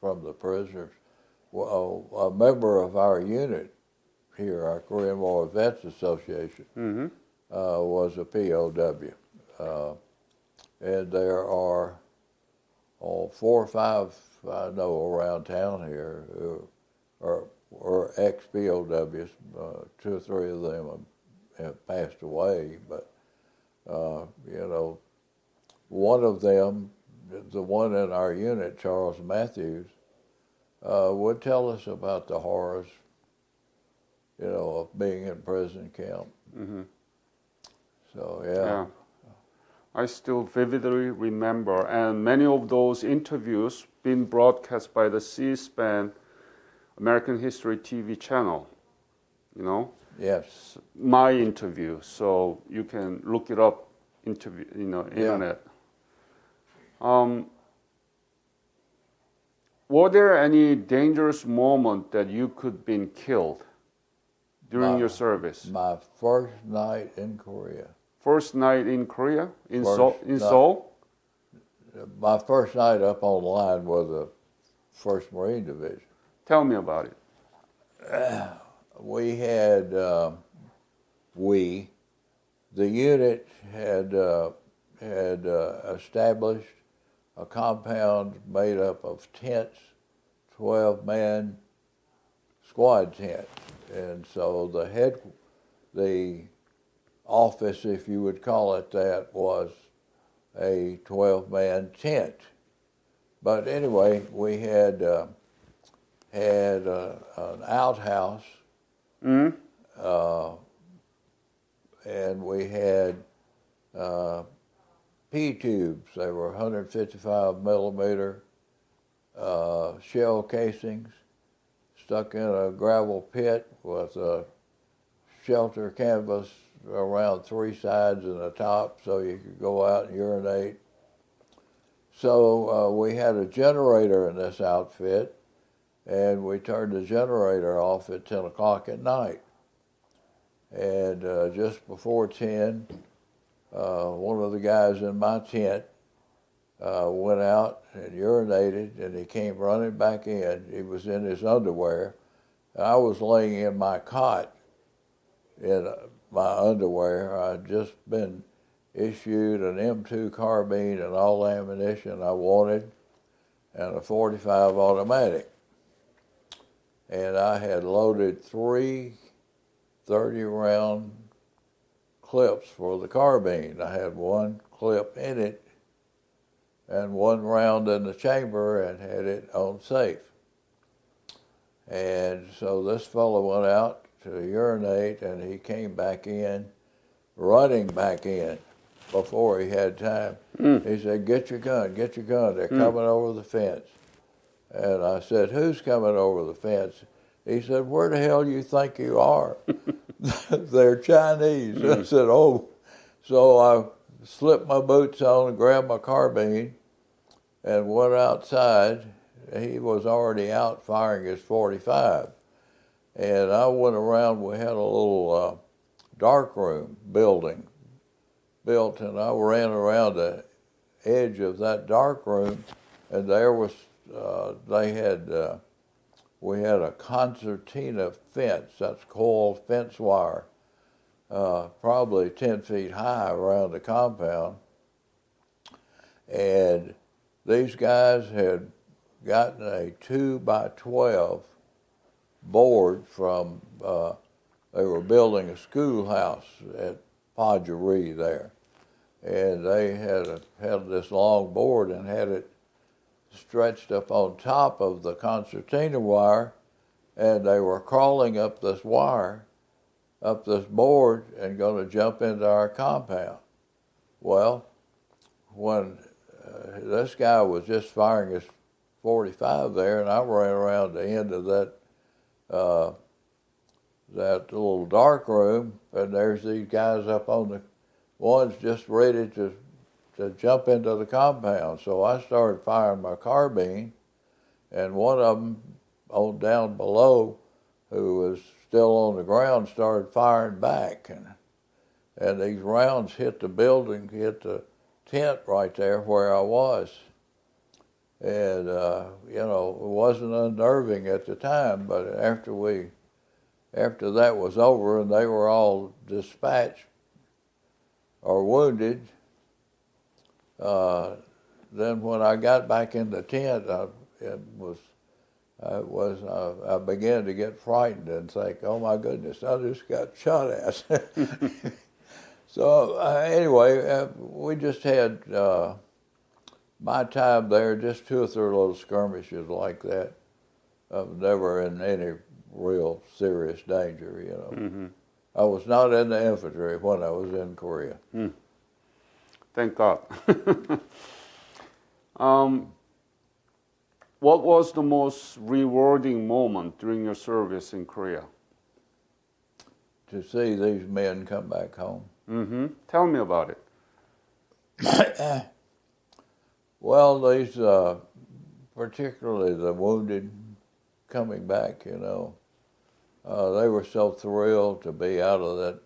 from the prisoners. Well, a member of our unit here, our Korean War Vets Association, was a POW. And there are 4 or 5 I know around town here who are ex-POWs. 2 or 3 of them have passed away, but one of them, the one in our unit, Charles Matthews, would tell us about the horrors, of being in prison camp. Mm-hmm. So, yeah. I still vividly remember, and many of those interviews been broadcast by the C-SPAN American History TV channel, Yes. My interview, so you can look it up, internet. Were there any dangerous moment that you could been killed during your service? My first night in Korea. First night in Korea? In First Seoul? My first night up on line was the 1st Marine Division. Tell me about it. We had, the unit had established a compound made up of tents, 12-man squad tents. And so the office, if you would call it that, was a 12-man tent. But anyway, we had an outhouse, and we had P-tubes. They were 155 millimeter shell casings stuck in a gravel pit with a shelter canvas around 3 sides and the top so you could go out and urinate. So we had a generator in this outfit, and we turned the generator off at 10 o'clock at night. And just before 10, one of the guys in my tent went out and urinated, and he came running back in. He was in his underwear. I was laying in my cot in my underwear. I'd just been issued an M2 carbine and all ammunition I wanted, and a .45 automatic. And I had loaded 3 30-round clips for the carbine. I had 1 clip in it and 1 round in the chamber and had it on safe. And so this fellow went out to urinate, and he came back in, running back in before he had time. He said, "Get your gun, get your gun. They're coming over the fence." And I said, "Who's coming over the fence?" He said, "Where the hell you think you are?" "They're Chinese." I said, "Oh." So I slipped my boots on and grabbed my carbine and went outside. He was already out firing his .45. And I went around. We had a little dark room building built, and I ran around the edge of that dark room, and there was, we had a concertina fence, that's coiled fence wire, probably 10 feet high around the compound. And these guys had gotten a 2x12 board from, they were building a schoolhouse at Podgery there. And they had this long board and had it stretched up on top of the concertina wire, and they were crawling up this wire, up this board, and going to jump into our compound. Well, when this guy was just firing his .45 there, and I ran around the end of that little dark room, and there's these guys up on the ones just ready to jump into the compound. So I started firing my carbine, and one of them on down below, who was still on the ground, started firing back, and these rounds hit the building, hit the tent right there where I was. And you know, it wasn't unnerving at the time, but after that was over and they were all dispatched or wounded, then when I got back in the tent, I began to get frightened and think, oh my goodness, I just got shot at. So anyway, we just had my time there, just 2 or 3 little skirmishes like that. Never in any real serious danger, you know. Mm-hmm. I was not in the infantry when I was in Korea. Thank God. What was the most rewarding moment during your service in Korea? To see these men come back home. Mm-hmm. Tell me about it. Well, these, particularly the wounded coming back, you know, they were so thrilled to be out of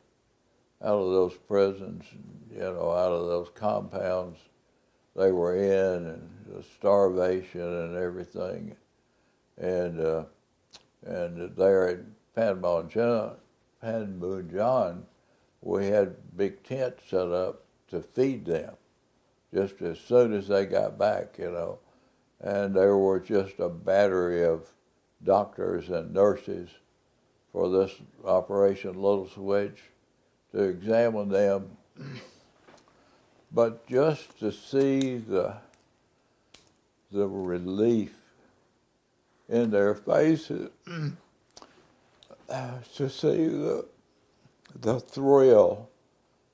those prisons, you know, out of those compounds they were in, and the starvation and everything, and there at Panmunjom, we had big tents set up to feed them, just as soon as they got back, you know, and there were just a battery of doctors and nurses for this Operation Little Switch to examine them. But just to see the relief in their faces, to see the thrill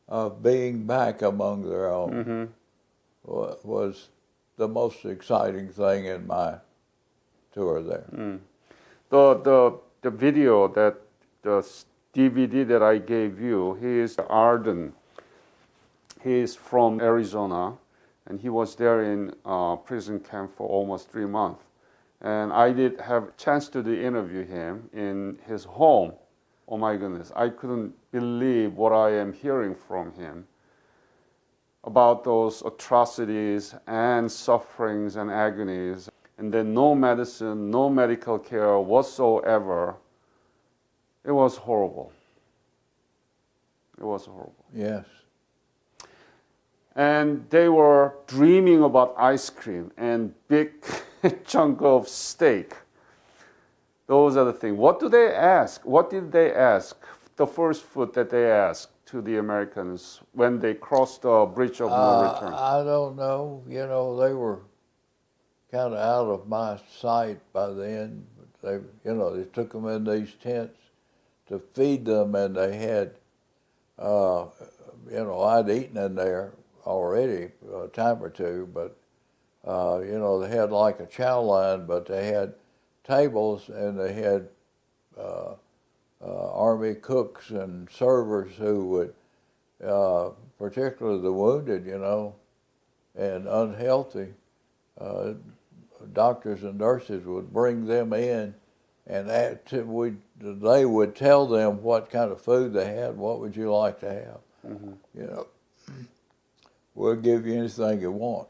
of being back among their own, was the most exciting thing in my tour there. The video, the DVD that I gave you, he is Arden. He is from Arizona, and he was there in prison camp for almost 3 months. And I did have a chance to interview him in his home. Oh my goodness, I couldn't believe what I am hearing from him about those atrocities and sufferings and agonies. And then no medicine, no medical care whatsoever. It was horrible. It was horrible. Yes. And they were dreaming about ice cream and big chunk of steak. Those are the things. What do they ask? What did they ask? The first food that they asked to the Americans when they crossed the bridge of no return. I don't know. You know, they were kind of out of my sight by then. They, you know, they took them in these tents to feed them, and they had, you know, I'd eaten in there already a time or two, but, you know, they had like a chow line, but they had tables, and they had Army cooks and servers who would, particularly the wounded, you know, and unhealthy, doctors and nurses would bring them in, and they would tell them what kind of food they had. What would you like to have? You know, we'll give you anything you want.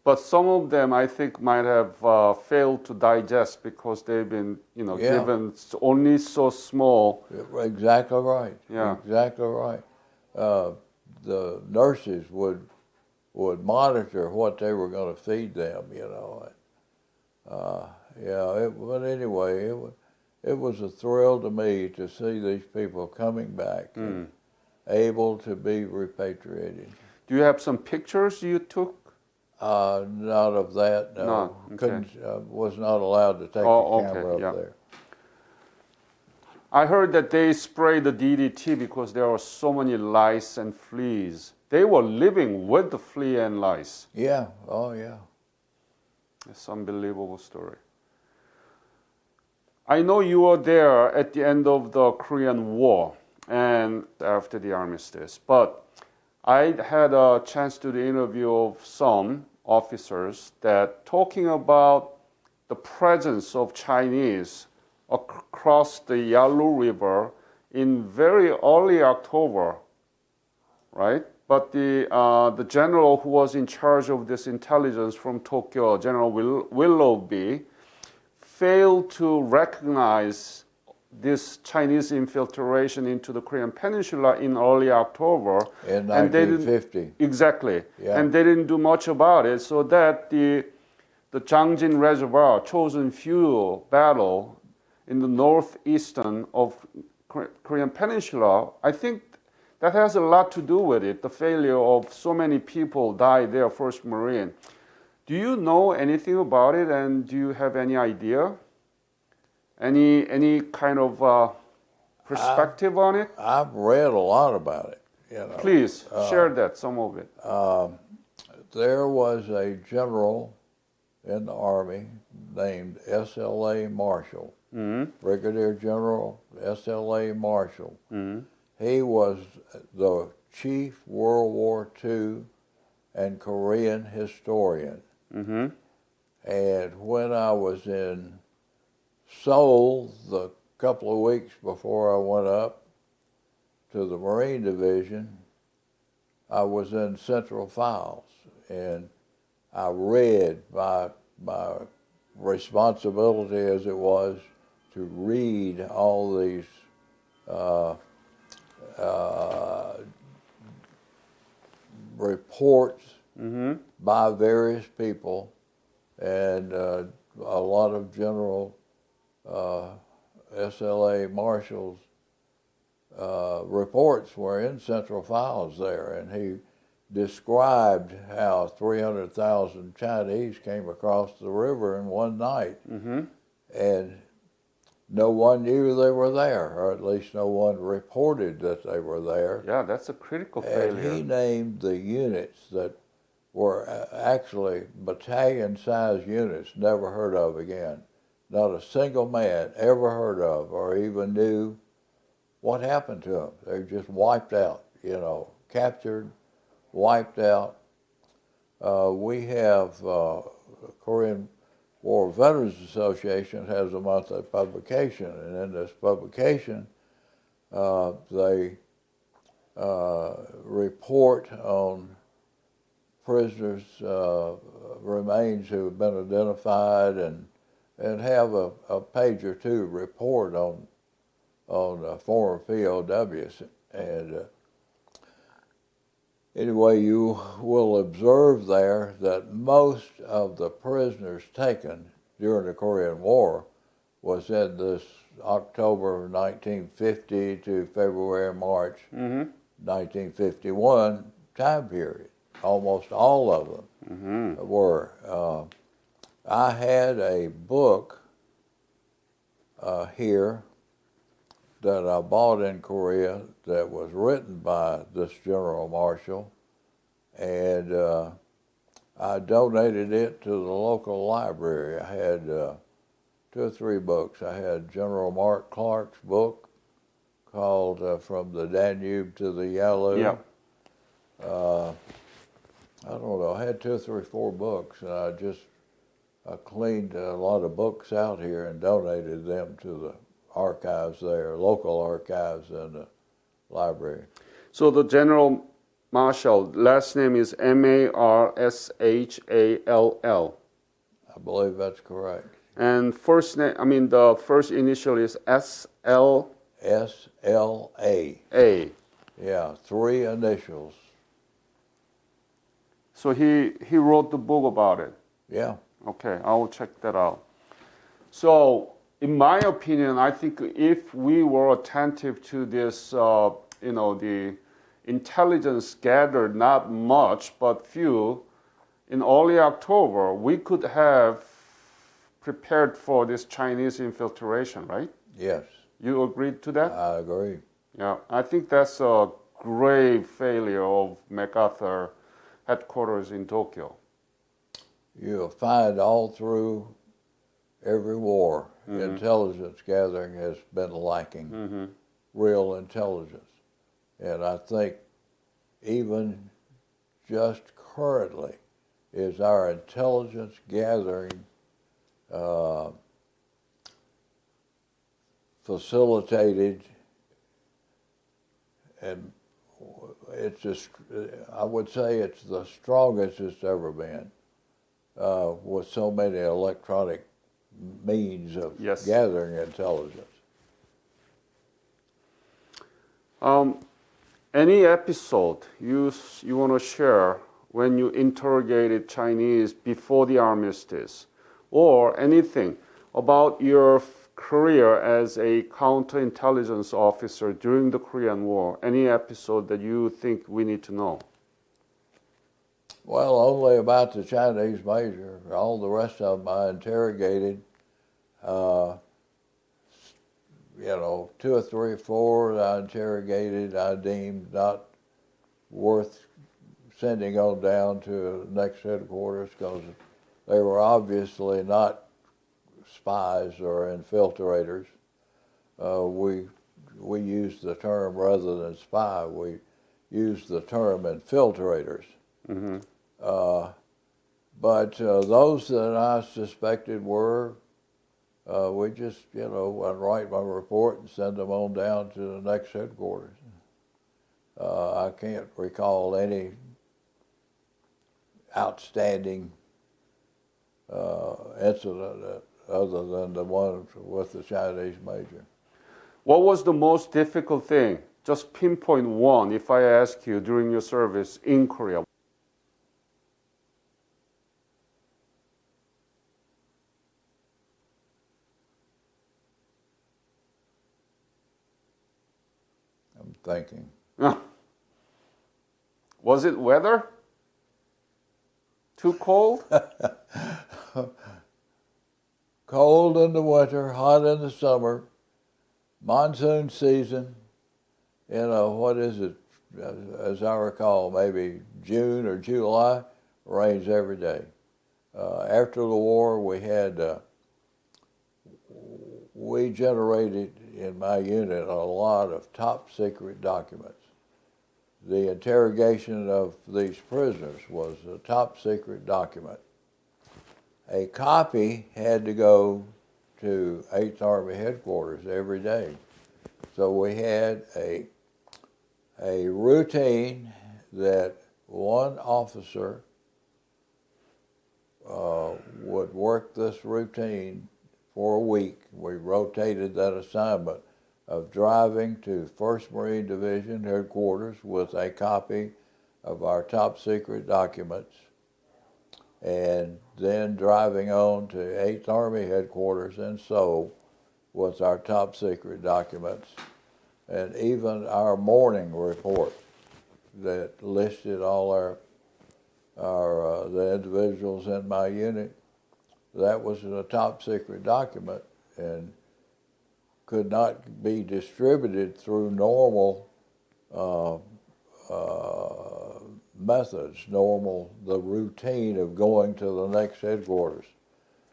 But some of them, I think, might have failed to digest because they've been, you know, given only so small. Exactly right. Yeah. Exactly right. The nurses would monitor what they were going to feed them, you know. But anyway, it was a thrill to me to see these people coming back and able to be repatriated. Do you have some pictures you took? Not of that, no. No, okay. Couldn't, was not allowed to take Oh, the okay, camera yeah. up there. I heard that they sprayed the DDT because there were so many lice and fleas. They were living with the flea and lice. Yeah, oh yeah. It's an unbelievable story. I know you were there at the end of the Korean War and after the armistice, but I had a chance to do the interview of some officers that talking about the presence of Chinese across the Yalu River in very early October, right? But the general who was in charge of this intelligence from Tokyo, General Willoughby, failed to recognize this Chinese infiltration into the Korean Peninsula in early October. In And they 1950. exactly. Yeah. And they didn't do much about it, so that the Changjin Reservoir, chosen fuel battle in the northeastern of Korean Peninsula, I think that has a lot to do with it. The failure of so many people died there, First Marine. Do you know anything about it, and do you have any idea? Any kind of perspective on it? I've read a lot about it. You know. Please share that, some of it. There was a general in the Army named S.L.A. Marshall, Brigadier General S.L.A. Marshall. He was the chief World War II and Korean historian. And when I was in Seoul, the couple of weeks before I went up to the Marine Division, I was in Central Files, and I read my responsibility as it was to read all these reports by various people, and a lot of General S.L.A. Marshall's reports were in Central Files there, and he described how 300,000 Chinese came across the river in one night, and no one knew they were there, or at least no one reported that they were there. Yeah, that's a critical And failure. he named the units that were actually battalion-sized units, never heard of again. Not a single man ever heard of or even knew what happened to them. They were just wiped out, you know, captured, wiped out. We have Korean War Veterans Association has a monthly publication, and in this publication, they report on prisoners' remains who have been identified, and have a page or two report on former POWs. And anyway, you will observe there that most of the prisoners taken during the Korean War was in this October 1950 to February, March 1951 time period. Almost all of them were. I had a book here that I bought in Korea that was written by this General Marshall, and I donated it to the local library. I had 2 or 3 books. I had General Mark Clark's book called From the Danube to the Yalu. Yeah. I don't know, I had 2 or 3, 4 books, and I cleaned a lot of books out here and donated them to the archives there, local archives and the library. So the General Marshall, last name is Marshall. I believe that's correct. And first name, I mean the first initial is SL. S.L.A. Yeah, 3 initials. So he wrote the book about it. Yeah. Okay, I will check that out. So, in my opinion, I think if we were attentive to this, the intelligence gathered, not much, but few in early October, we could have prepared for this Chinese infiltration, right? Yes, You agreed to that? I agree. Yeah, I think that's a grave failure of MacArthur headquarters in Tokyo. You'll find all through every war, intelligence gathering has been lacking, real intelligence. And I think even just currently is our intelligence gathering facilitated, and it's just, I would say it's the strongest it's ever been, with so many electronic means of gathering intelligence. Any episode you want to share when you interrogated Chinese before the armistice, or anything about your career as a counterintelligence officer during the Korean War? Any episode that you think we need to know? Well, only about the Chinese major. All the rest of them I interrogated. Two or three or four I interrogated, I deemed not worth sending on down to the next headquarters because they were obviously not spies or infiltrators. We used the term rather than spy. We used the term infiltrators. But those that I suspected were, we just, I'd write my report and send them on down to the next headquarters. I can't recall any outstanding incident other than the one with the Chinese major. What was the most difficult thing? Just pinpoint one, if I ask you during your service in Korea. I'm thinking. Was it weather? Too cold? Cold in the winter, hot in the summer, monsoon season, what is it, as I recall, maybe June or July, rains every day. After the war, we generated in my unit a lot of top secret documents. The interrogation of these prisoners was a top secret document. A copy had to go to 8th Army headquarters every day. So we had a routine that one officer would work this routine for a week. We rotated that assignment of driving to 1st Marine Division headquarters with a copy of our top secret documents, and then driving on to 8th Army headquarters in Seoul with our top secret documents, and even our morning report that listed all the individuals in my unit. That was a top secret document and could not be distributed through normal methods, the routine of going to the next headquarters.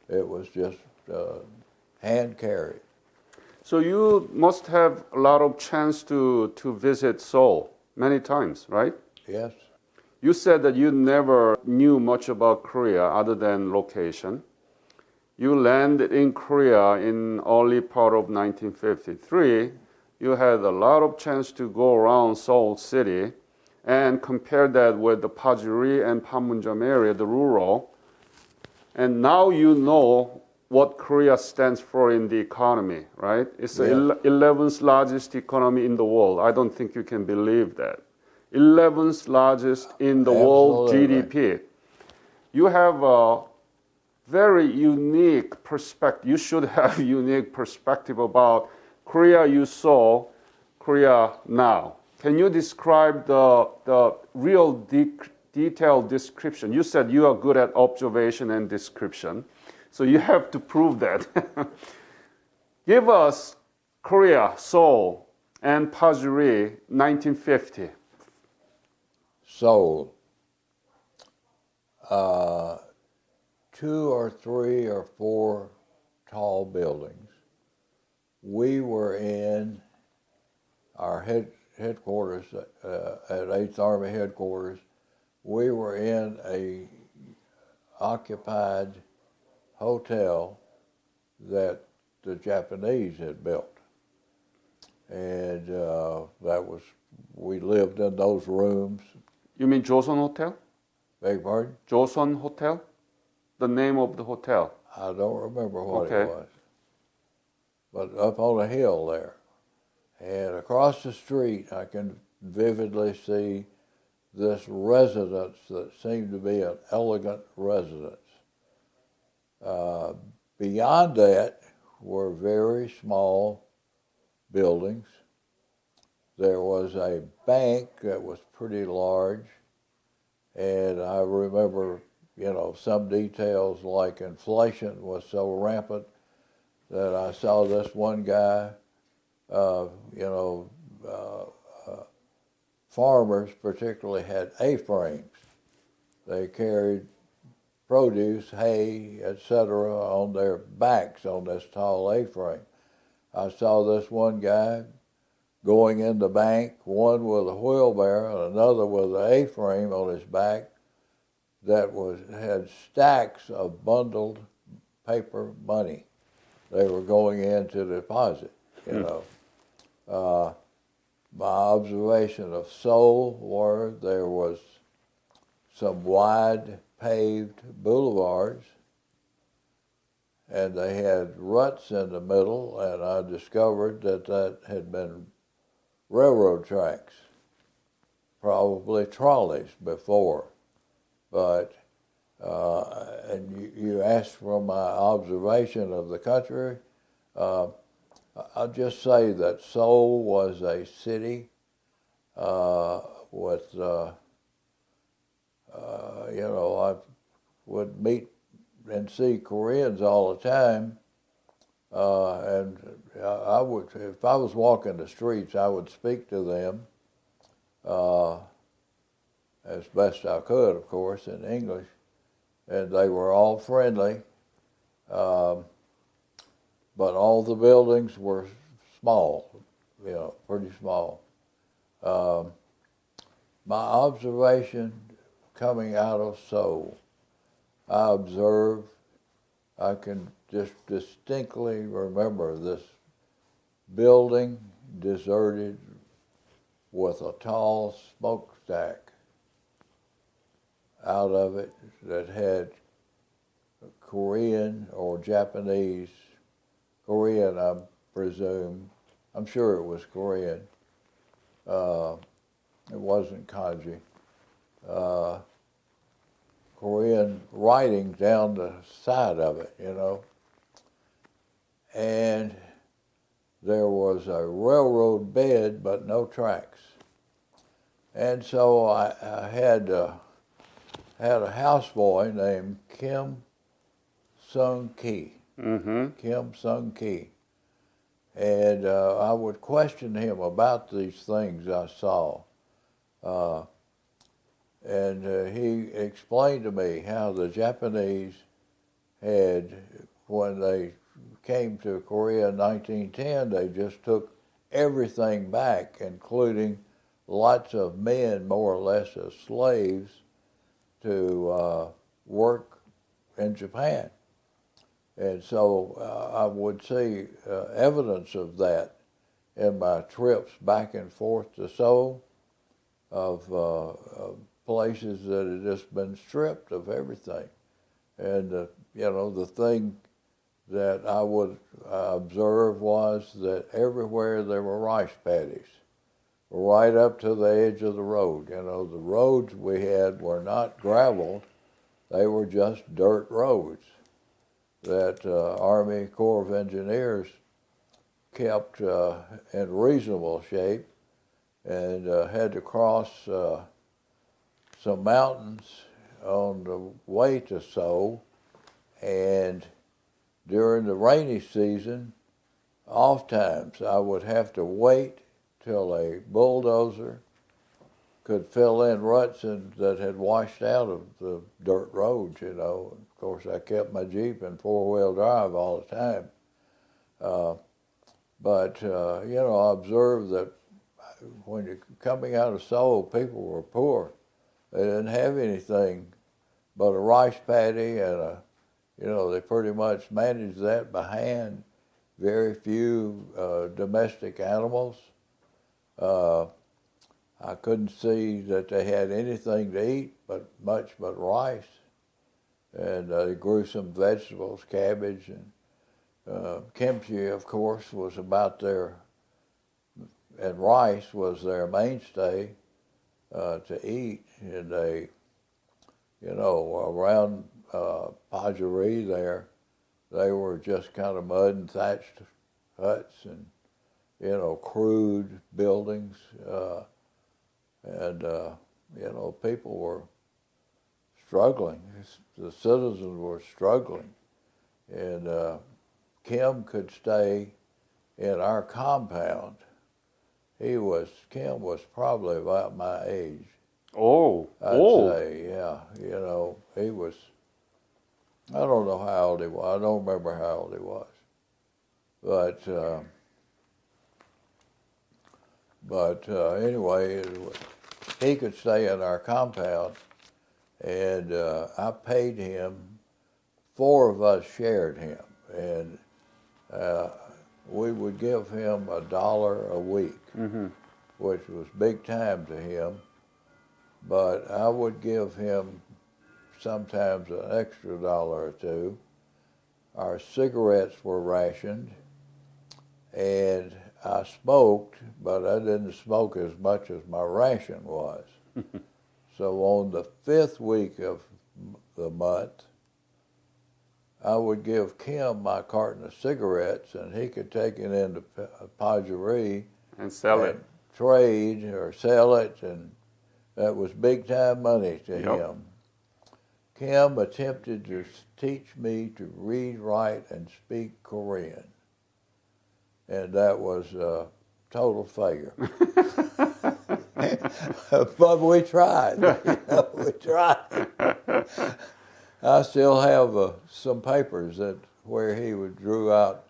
It was just hand carried. So you must have a lot of chance to visit Seoul many times, right? Yes. You said that you never knew much about Korea other than location. You landed in Korea in early part of 1953. You had a lot of chance to go around Seoul City and compare that with the Pajuri and Panmunjom area, the rural. And now you know what Korea stands for in the economy, right? It's the 11th largest economy in the world. I don't think you can believe that. 11th largest in the world GDP. You have a very unique perspective. You should have a unique perspective about Korea you saw, Korea now. Can you describe the real detailed description. You said you are good at observation and description, so you have to prove that. Give us Korea, Seoul, and Pajuri, 1950. Seoul. 2 or 3 or 4 tall buildings. We were in our headquarters at 8th Army headquarters. We were in a occupied hotel that the Japanese had built. And we lived in those rooms. You mean Joseon Hotel? Beg your pardon? Joseon Hotel? The name of the hotel? I don't remember what it was. But up on a hill there. And across the street, I can vividly see this residence that seemed to be an elegant residence. Beyond that were very small buildings. There was a bank that was pretty large, and I remember, some details like inflation was so rampant that I saw this one guy, farmers particularly had A-frames. They carried produce, hay, etc. on their backs on this tall A-frame. I saw this one guy going in the bank, one with a wheelbarrow and another with an A-frame on his back that had stacks of bundled paper money. They were going in to deposit, My observation of Seoul were there was some wide paved boulevards, and they had ruts in the middle, and I discovered that had been railroad tracks, probably trolleys before. But, and you asked for my observation of the country, I'll just say that Seoul was a city with, I would meet and see Koreans all the time, and I would, if I was walking the streets, I would speak to them as best I could, of course, in English, and they were all friendly. But all the buildings were small, pretty small. My observation coming out of Seoul, I observed, I can just distinctly remember this building deserted with a tall smokestack out of it that had Korean or Japanese, Korean, I presume. I'm sure it was Korean. It wasn't kanji. Korean writing down the side of it, And there was a railroad bed, but no tracks. And so I had a houseboy named Kim Sung-ki. Kim Sung-ki. And I would question him about these things I saw. And he explained to me how the Japanese had, when they came to Korea in 1910, they just took everything back, including lots of men, more or less as slaves, to work in Japan. And so I would see evidence of that in my trips back and forth to Seoul, of places that had just been stripped of everything. And, the thing that I would observe was that everywhere there were rice paddies, right up to the edge of the road. The roads we had were not graveled, they were just dirt roads that Army Corps of Engineers kept in reasonable shape, and had to cross some mountains on the way to Seoul, and during the rainy season, oftentimes I would have to wait till a bulldozer could fill in ruts that had washed out of the dirt roads, you know. Of course, I kept my Jeep in four-wheel drive all the time. But you know, I observed that when you're coming out of Seoul, people were poor. They didn't have anything but a rice paddy and you know, they pretty much managed that by hand. Very few domestic animals. I couldn't see that they had anything to eat but rice. And they grew some vegetables, cabbage, and kimchi, of course, was about their, and rice was their mainstay to eat. And they, you know, around Pajari there, they were just kind of mud and thatched huts and, you know, crude buildings. And you know, people were struggling. The citizens were struggling. And Kim could stay in our compound. Kim was probably about my age. Oh, I'd say, yeah. You know, he was, I don't know how old he was. I don't remember how old he was. But anyway, he could stay in our compound, and I paid him. Four of us shared him, and we would give him $1 a week, which was big time to him. But I would give him sometimes an extra $1 or $2. Our cigarettes were rationed, and I smoked, but I didn't smoke as much as my ration was. So on the 5th week of the month, I would give Kim my carton of cigarettes, and he could take it into Pajari and sell it, trade or sell it, and that was big time money to him. Kim attempted to teach me to read, write, and speak Korean, and that was a total failure. But we tried. You know, we tried. I still have some papers where he drew out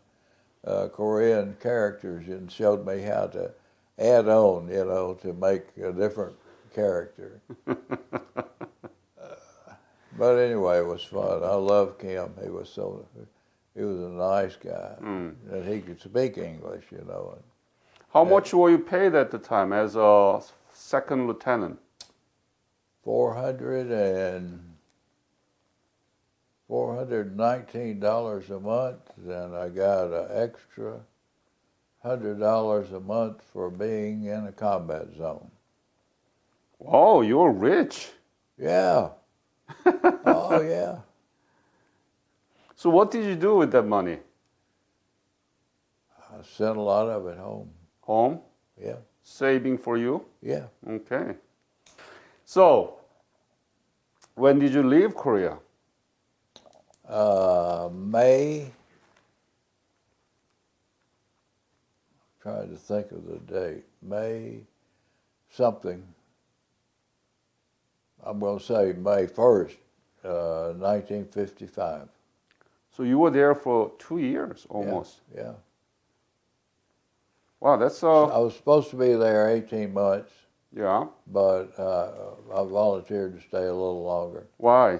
Korean characters and showed me how to add on, you know, to make a different character. But anyway, it was fun. I loved Kim. He was a nice guy, and he could speak English, you know. How much were you paid at the time as a second lieutenant? $419 a month, and I got an extra $100 a month for being in a combat zone. Oh, you're rich. Yeah. Oh, yeah. So what did you do with that money? I sent a lot of it home. Home? Yeah. Saving for you? Yeah. Okay. So, when did you leave Korea? May. I'm trying to think of the date. May something. I'm going to say May 1st, 1955. So you were there for 2 years almost. Yeah. Wow, that's I was supposed to be there 18 months. Yeah. But I volunteered to stay a little longer. Why?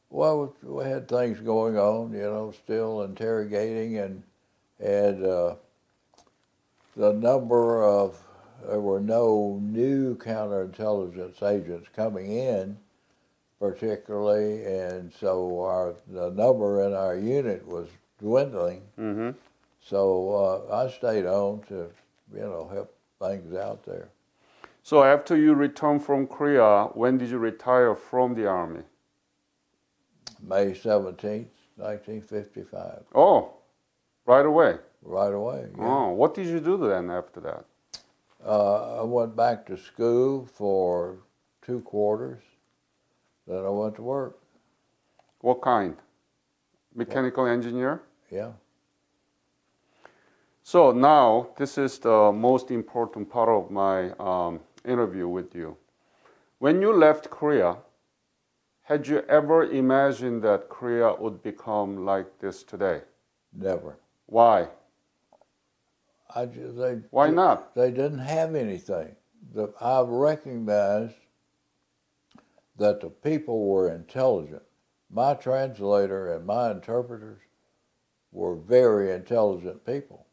Well, we had things going on, you know, still interrogating, and the number of, there were no new counterintelligence agents coming in, particularly, and so the number in our unit was dwindling. Mm-hmm. So I stayed on to, you know, help things out there. So after you returned from Korea, when did you retire from the Army? May 17th, 1955. Oh, right away? Right away, yeah. Oh, what did you do then after that? I went back to school for 2 quarters. Then I went to work. What kind? Mechanical engineer? Yeah. So now, this is the most important part of my interview with you. When you left Korea, had you ever imagined that Korea would become like this today? Never. Why? Why not? They didn't have anything. I recognized that the people were intelligent. My translator and my interpreters were very intelligent people.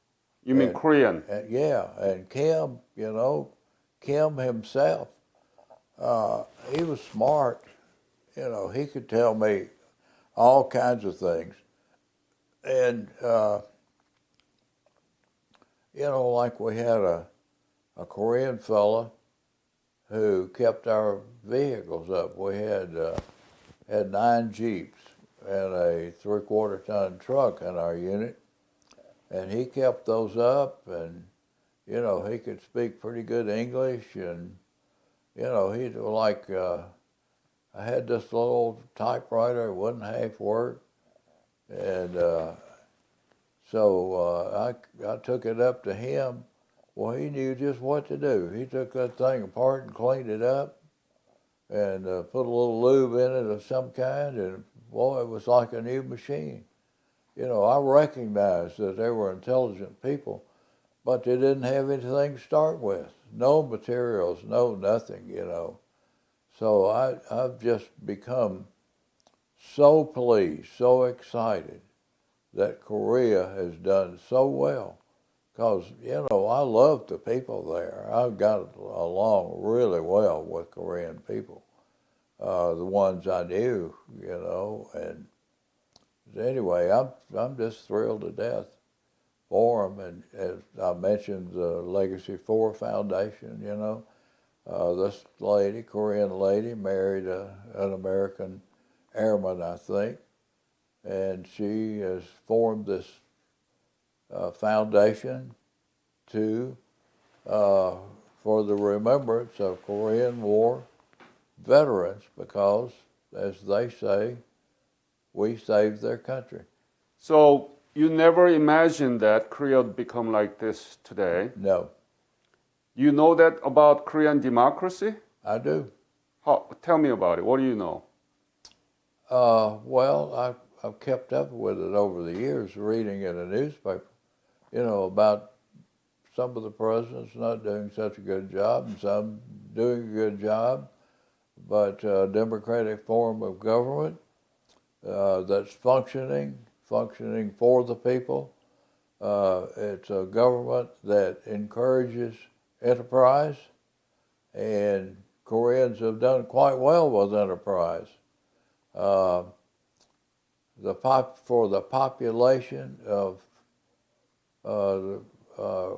You mean Korean? And Kim, Kim himself, he was smart. He could tell me all kinds of things. And, like we had a Korean fella who kept our vehicles up. We had 9 Jeeps and a 3/4 ton truck in our unit. And he kept those up, and, he could speak pretty good English. And, he'd like, I had this little typewriter, it wouldn't half work. And so I took it up to him. Well, he knew just what to do. He took that thing apart and cleaned it up and put a little lube in it of some kind, and boy, it was like a new machine. I recognized that they were intelligent people, but they didn't have anything to start with. No materials, no nothing, So I've just become so pleased, so excited that Korea has done so well. Because, I love the people there. I've got along really well with Korean people, the ones I knew, and anyway, I'm just thrilled to death for them. And as I mentioned, the Legacy 4 Foundation, this lady, Korean lady, married an American airman, I think, and she has formed this foundation for the remembrance of Korean War veterans, because, as they say, we saved their country. So you never imagined that Korea would become like this today? No. You know that about Korean democracy? I do. Tell me about it. What do you know? Well, I've kept up with it over the years, reading in a newspaper, about some of the presidents not doing such a good job and some doing a good job, but a democratic form of government that's functioning for the people. It's a government that encourages enterprise, and Koreans have done quite well with enterprise. For the population of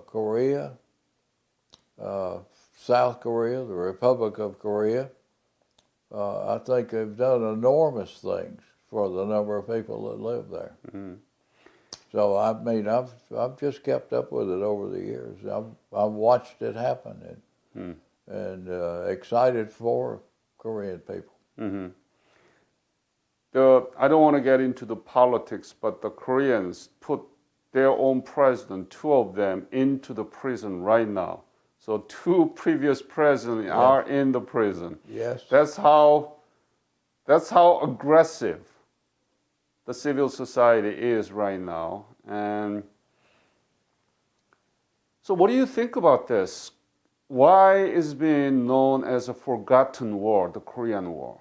Korea, South Korea, the Republic of Korea, I think they've done enormous things for the number of people that live there. Mm-hmm. So I've just kept up with it over the years. I've watched it happen and excited for Korean people. Mm-hmm. I don't want to get into the politics, but the Koreans put their own president, 2 of them, into the prison right now. So 2 previous presidents are in the prison. Yes. That's how aggressive the civil society is right now. And so what do you think about this? Why is it being known as a forgotten war, the Korean War?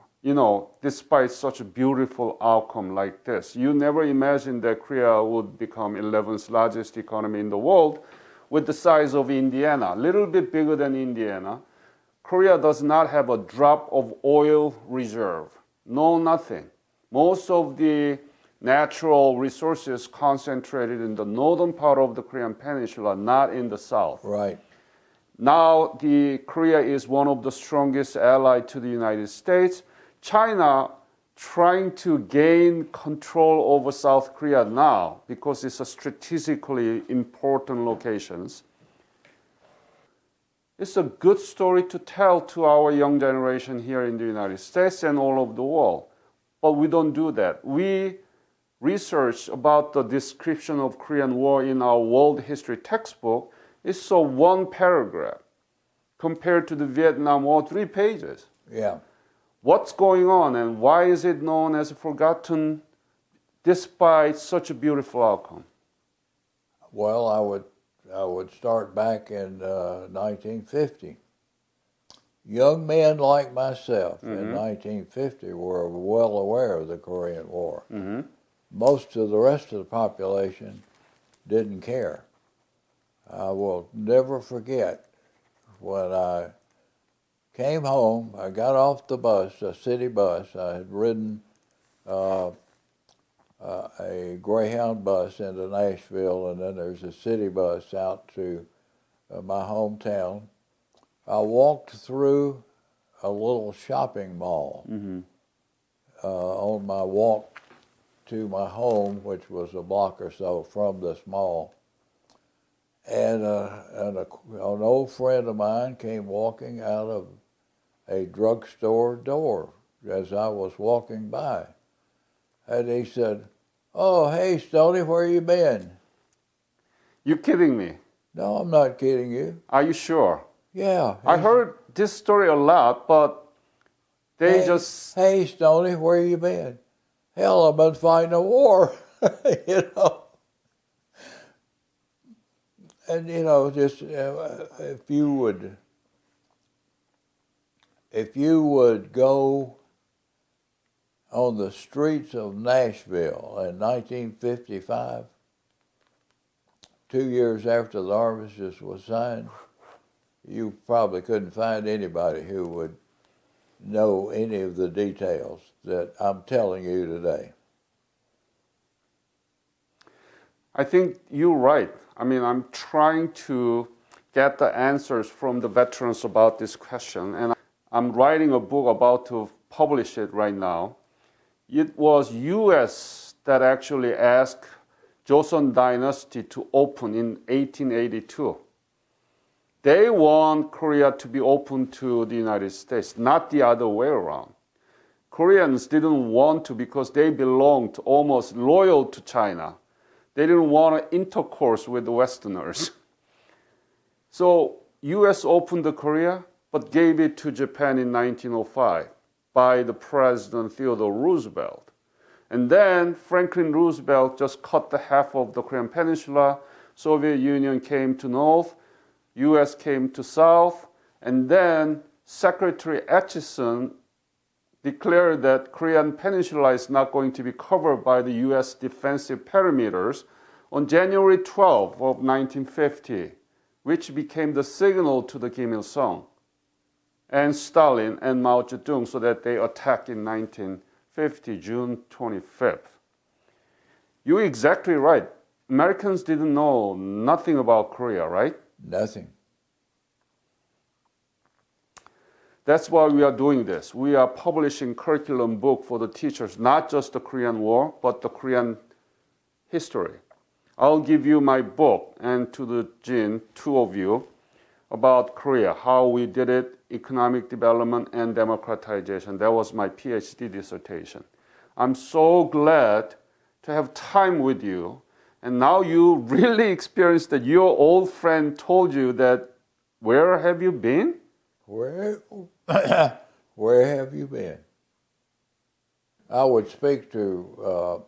Despite such a beautiful outcome like this, you never imagined that Korea would become 11th largest economy in the world with the size of Indiana, a little bit bigger than Indiana. Korea does not have a drop of oil reserve. No, nothing. Most of the natural resources concentrated in the northern part of the Korean peninsula, not in the south. Right. Now, Korea is one of the strongest allies to the United States. China trying to gain control over South Korea now because it's a strategically important locations. It's a good story to tell to our young generation here in the United States and all over the world. But we don't do that. We research about the description of Korean War in our world history textbook. It's so one paragraph compared to the Vietnam War, 3 pages. Yeah. What's going on and why is it known as forgotten despite such a beautiful outcome? Well, I would start back in 1950. Young men like myself in 1950 were well aware of the Korean War. Most of the rest of the population didn't care. I will never forget when I came home, I got off the bus, a city bus. I had ridden a Greyhound bus into Nashville, and then there's a city bus out to my hometown. I walked through a little shopping mall on my walk to my home, which was a block or so from this mall. And an old friend of mine came walking out of a drugstore door as I was walking by. And he said, "Oh, hey, Stoney, where you been?" You kidding me? No, I'm not kidding you. Are you sure? Yeah. I heard this story a lot, but they just... Hey, Stoney, where you been? Hell, I've been fighting a war, you know. And, you know, just if you would go on the streets of Nashville in 1955, 2 years after the armistice was signed, you probably couldn't find anybody who would know any of the details that I'm telling you today. I think you're right. I mean, I'm trying to get the answers from the veterans about this question, and I'm writing a book about to publish it right now. It was U.S. that actually asked Joseon Dynasty to open in 1882. They want Korea to be open to the United States, not the other way around. Koreans didn't want to because they belonged almost loyal to China. They didn't want intercourse with the Westerners. So U.S. opened the Korea, but gave it to Japan in 1905 by the President Theodore Roosevelt. And then Franklin Roosevelt just cut the half of the Korean Peninsula. Soviet Union came to north, U.S. came to south, and then Secretary Atchison declared that Korean Peninsula is not going to be covered by the U.S. defensive perimeters on January 12 of 1950, which became the signal to the Kim Il-sung and Stalin and Mao Zedong so that they attacked in 1950, June 25th. You're exactly right. Americans didn't know nothing about Korea, right? Nothing. That's why we are doing this. We are publishing curriculum book for the teachers, not just the Korean War, but the Korean history. I'll give you my book, and to the Jin, 2 of you, about Korea, how we did it, economic development and democratization. That was my PhD dissertation. I'm so glad to have time with you. And now you really experienced that your old friend told you that, where have you been? Where have you been? I would speak to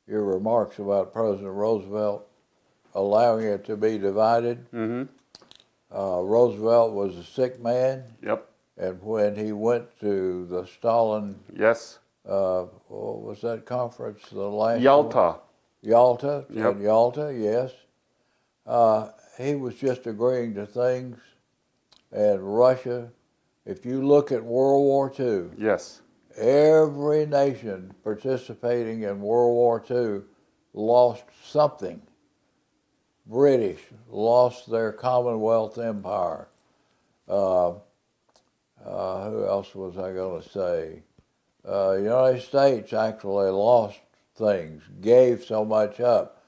your remarks about President Roosevelt allowing it to be divided. Roosevelt was a sick man. Yep. And when he went to the Stalin, yes, what was that conference? The last Yalta. One? Yalta. Yep. In Yalta, yes. He was just agreeing to things. And Russia, if you look at World War II, yes, every nation participating in World War II lost something. British lost their Commonwealth Empire. Who else was I going to say? United States actually lost things, gave so much up.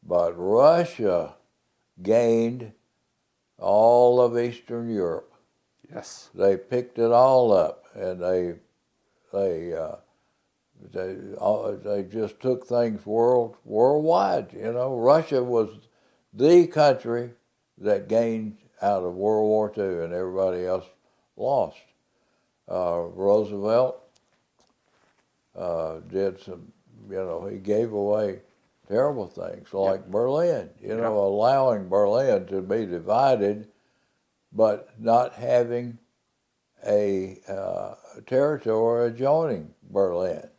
But Russia gained all of Eastern Europe. Yes. They picked it all up, and they just took things worldwide. You know, Russia was the country that gained out of World War II, and everybody else lost. Roosevelt did some, you know, he gave away terrible things like Berlin, you know, allowing Berlin to be divided, but not having a territory adjoining Berlin.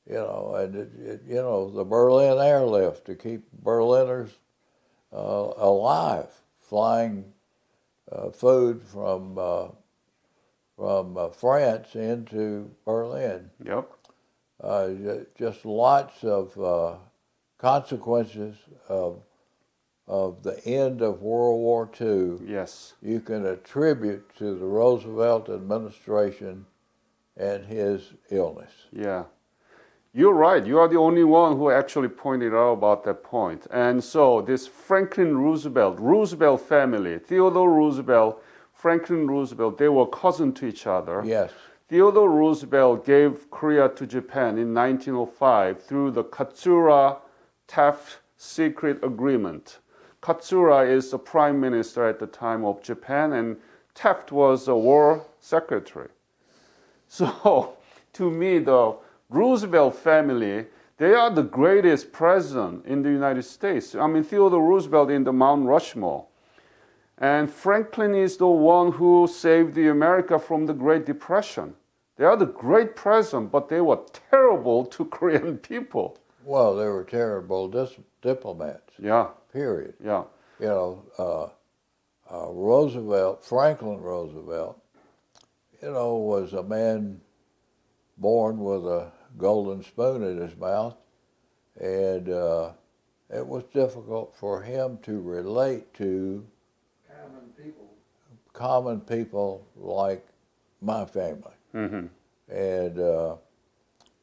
You know, and you know, the Berlin airlift to keep Berliners alive, flying food from France into Berlin. Yep. Just lots of consequences of the end of World War II. Yes. You can attribute to the Roosevelt administration and his illness. Yeah. You're right. You are the only one who actually pointed out about that point. And so this Franklin Roosevelt family, Theodore Roosevelt, Franklin Roosevelt, they were cousins to each other. Yes. Theodore Roosevelt gave Korea to Japan in 1905 through the Katsura-Taft Secret Agreement. Katsura is the prime minister at the time of Japan, and Taft was a war secretary. So, to me, the Roosevelt family, they are the greatest president in the United States. I mean, Theodore Roosevelt in the Mount Rushmore. And Franklin is the one who saved the America from the Great Depression. They are the great president, but they were terrible to Korean people. Well, they were terrible diplomats. Yeah. Period. Yeah. You know, Franklin Roosevelt, you know, was a man born with a golden spoon in his mouth, and it was difficult for him to relate to common people like my family. Mm-hmm. And, you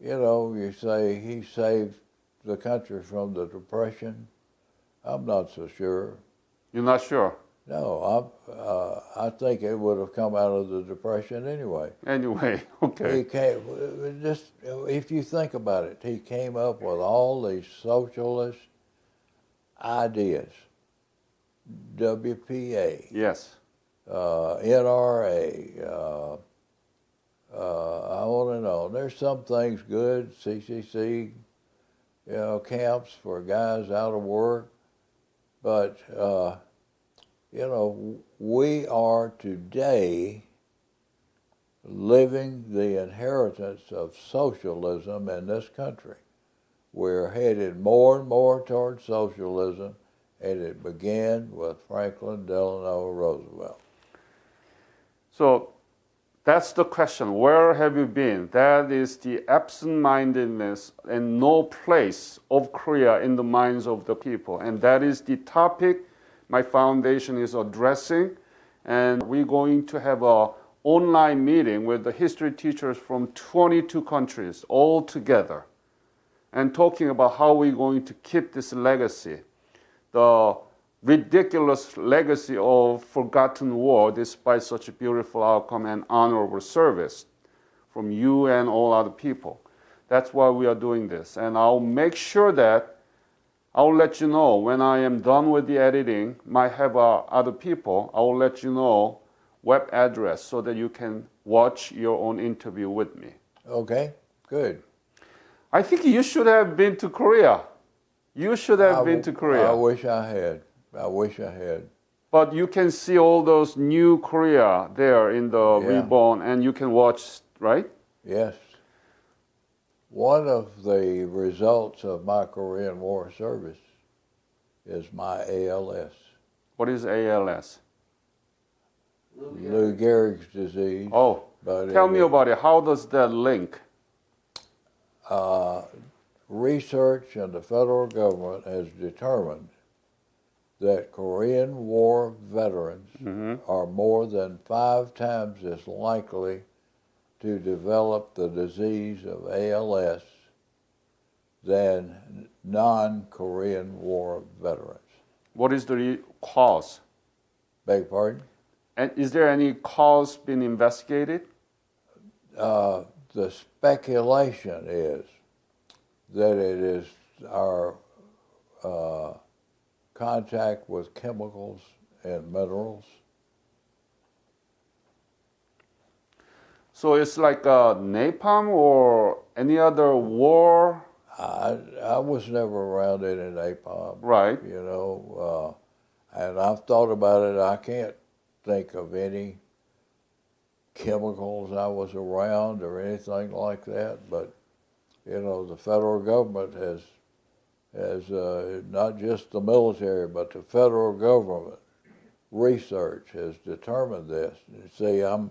know, you say he saved the country from the Depression. I'm not so sure. You're not sure? No, I think it would have come out of the Depression anyway. Anyway, okay. He came, just, if you think about it, he came up with all these socialist ideas. WPA, Yes. NRA, on and on. There's some things good, CCC, you know, camps for guys out of work, but, you know, we are today living the inheritance of socialism in this country. We're headed more and more toward socialism, and it began with Franklin Delano Roosevelt. So that's the question. Where have you been? That is the absent-mindedness and no place of Korea in the minds of the people. And that is the topic my foundation is addressing. And we're going to have an online meeting with the history teachers from 22 countries all together and talking about how we're going to keep this legacy, the ridiculous legacy of forgotten war despite such a beautiful outcome and honorable service from you and all other people. That's why we are doing this. And I'll make sure that I'll let you know when I am done with the editing, might have other people, I'll let you know web address so that you can watch your own interview with me. Okay, good. I think you should have been to Korea. You should have been to Korea. I wish I had. But you can see all those new Korea there in the reborn, and you can watch, right? Yes. One of the results of my Korean War service is my ALS. What is ALS? Lou Gehrig's disease. Oh, tell me about it. How does that link? Research and the federal government has determined that Korean War veterans are more than 5 times as likely to develop the disease of ALS than non-Korean War veterans. What is the cause? Beg pardon? And is there any cause been investigated? The speculation is that it is our contact with chemicals and minerals. So it's like napalm or any other war? I was never around any napalm, Right. you know, and I've thought about it. I can't think of any chemicals I was around or anything like that, but you know, the federal government has not just the military, but the federal government research has determined this. You see, I've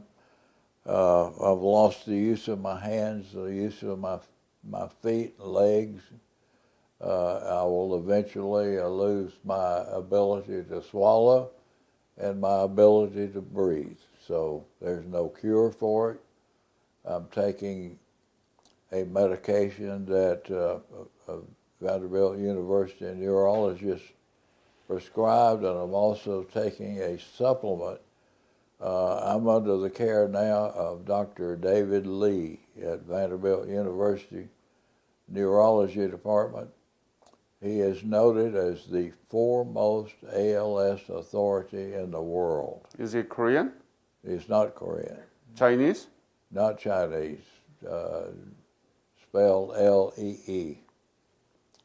lost the use of my hands, the use of my feet and legs. I will eventually lose my ability to swallow and my ability to breathe. So there's no cure for it. I'm taking a medication that Vanderbilt University neurologist prescribed, and I'm also taking a supplement. I'm under the care now of Dr. David Lee at Vanderbilt University Neurology Department. He is noted as the foremost ALS authority in the world. Is he Korean? He's not Korean. Chinese? Not Chinese. Spelled Lee.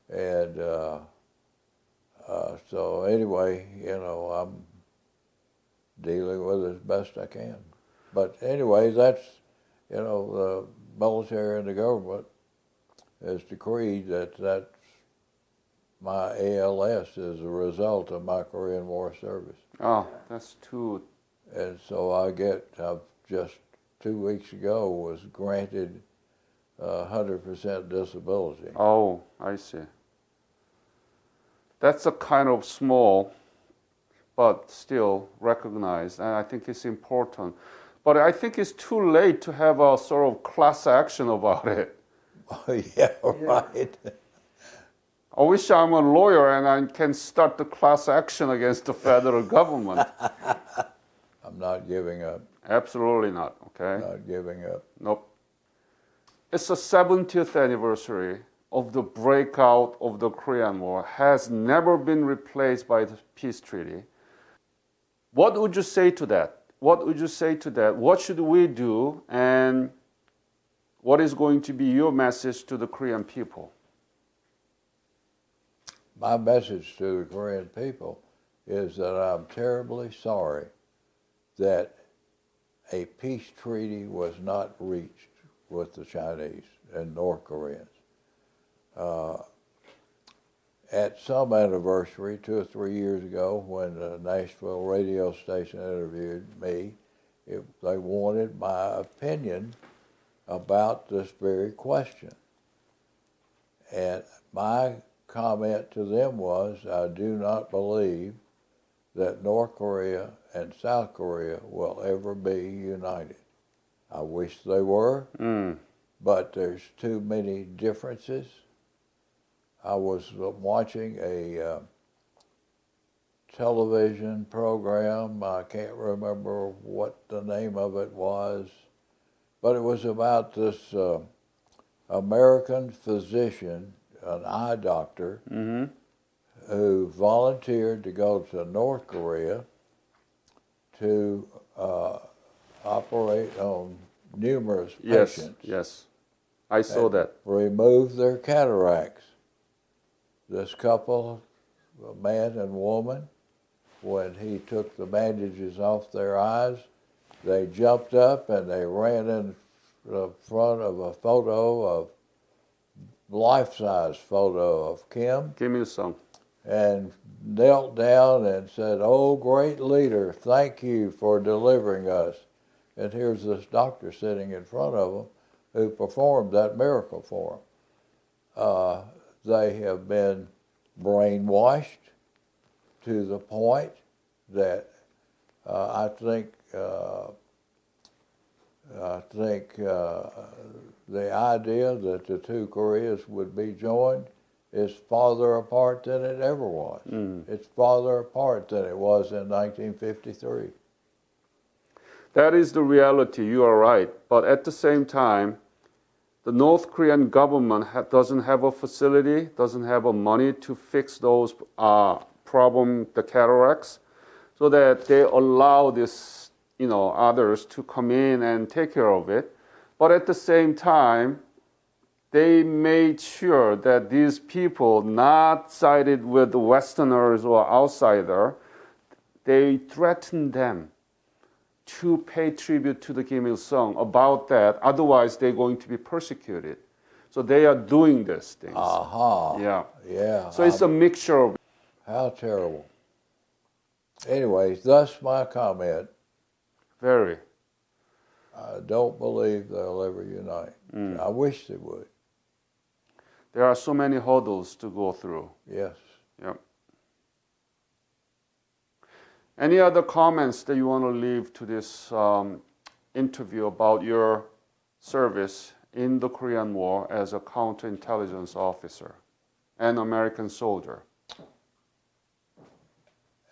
And so anyway, you know, I'm dealing with it as best I can. But anyway, that's, you know, the military and the government has decreed that that's my ALS is a result of my Korean War service. Oh, that's too... And so I've just 2 weeks ago was granted 100% disability. Oh, I see. That's a kind of small, but still recognized, and I think it's important. But I think it's too late to have a sort of class action about it. Yeah, right. I wish I'm a lawyer and I can start the class action against the federal government. I'm not giving up. Absolutely not, okay? Not giving up. Nope. It's the 70th anniversary of the breakout of the Korean War, has never been replaced by the peace treaty. What would you say to that? What would you say to that? What should we do, and what is going to be your message to the Korean people? My message to the Korean people is that I'm terribly sorry that a peace treaty was not reached with the Chinese and North Koreans. At some anniversary, 2 or 3 years ago, when the Nashville radio station interviewed me, they wanted my opinion about this very question. And my comment to them was, I do not believe that North Korea and South Korea will ever be united. I wish they were, but there's too many differences. I was watching a television program, I can't remember what the name of it was, but it was about this American physician, an eye doctor, who volunteered to go to North Korea to operate on numerous patients. Yes, I saw that. Remove their cataracts. This couple, a man and woman, when he took the bandages off their eyes, they jumped up and they ran in front of a photo of, life-size photo of Kim. Kim Il-sung. And knelt down and said, "Oh, great leader, thank you for delivering us." And here's this doctor sitting in front of them who performed that miracle for them. They have been brainwashed to the point that I think the idea that the two Koreas would be joined is farther apart than it ever was. It's farther apart than it was in 1953. That is the reality. You are right. But at the same time, the North Korean government doesn't have a facility, doesn't have a money to fix those the cataracts, so that they allow this, others to come in and take care of it. But at the same time, they made sure that these people not sided with the Westerners or outsider, they threatened them to pay tribute to the Kim Il-sung about that. Otherwise, they're going to be persecuted. So they are doing these things. Aha. Yeah. Yeah. So it's a mixture of. How terrible. Anyways, thus my comment. Very. I don't believe they'll ever unite. I wish they would. There are so many hurdles to go through. Yes. Yep. Any other comments that you want to leave to this interview about your service in the Korean War as a counterintelligence officer and American soldier?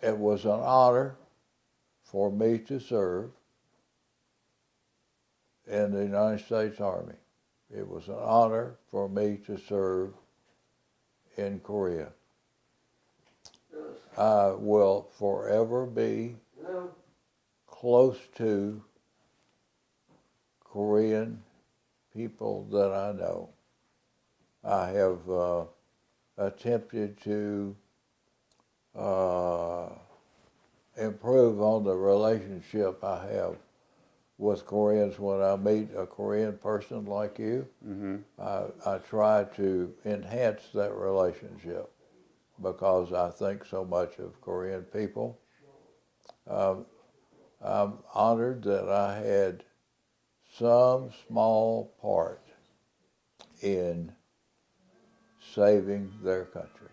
It was an honor for me to serve in the United States Army. It was an honor for me to serve in Korea. I will forever be close to Korean people that I know. I have attempted to improve on the relationship I have with Koreans. When I meet a Korean person like you, I try to enhance that relationship, because I think so much of Korean people. I'm honored that I had some small part in saving their country.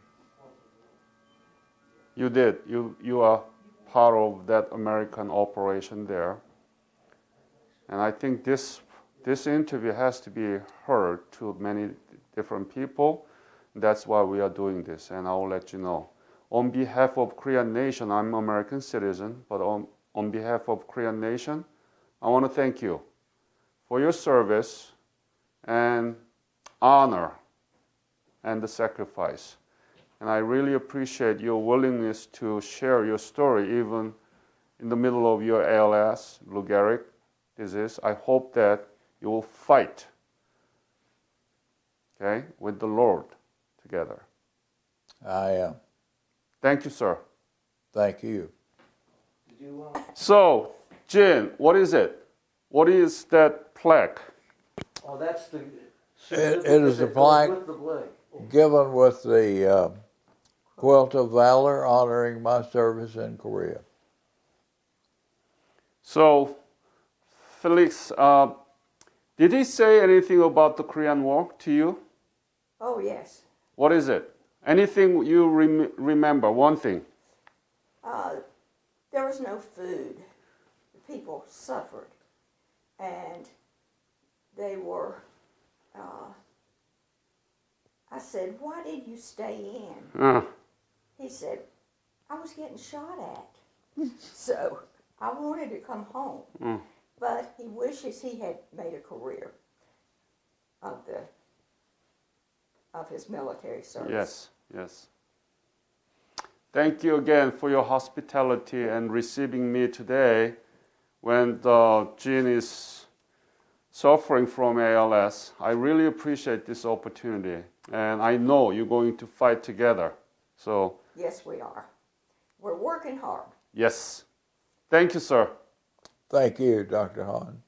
You did. You are part of that American operation there. And I think this interview has to be heard to many different people. That's why we are doing this, and I will let you know. On behalf of Korean nation, I'm an American citizen, but on behalf of Korean nation, I want to thank you for your service and honor and the sacrifice. And I really appreciate your willingness to share your story even in the middle of your ALS, Lou Gehrig disease. I hope that you will fight, okay, with the Lord together. I am. Thank you, sir. Thank you. So, Jin, what is it? What is that plaque? Oh, that's the. It is a that goes plaque with the blade. given with the Quilt of Valor honoring my service in Korea. So, Felix, did he say anything about the Korean War to you? Oh, yes. What is it? Anything you remember? One thing. There was no food. The people suffered. And they were, I said, why did you stay in? He said, I was getting shot at. So I wanted to come home. But he wishes he had made a career of his military service. Yes, yes. Thank you again for your hospitality and receiving me today when Jin is suffering from ALS. I really appreciate this opportunity, and I know you're going to fight together. So Yes, we are. We're working hard. yes. Thank you, sir. Thank you, Dr. Hahn.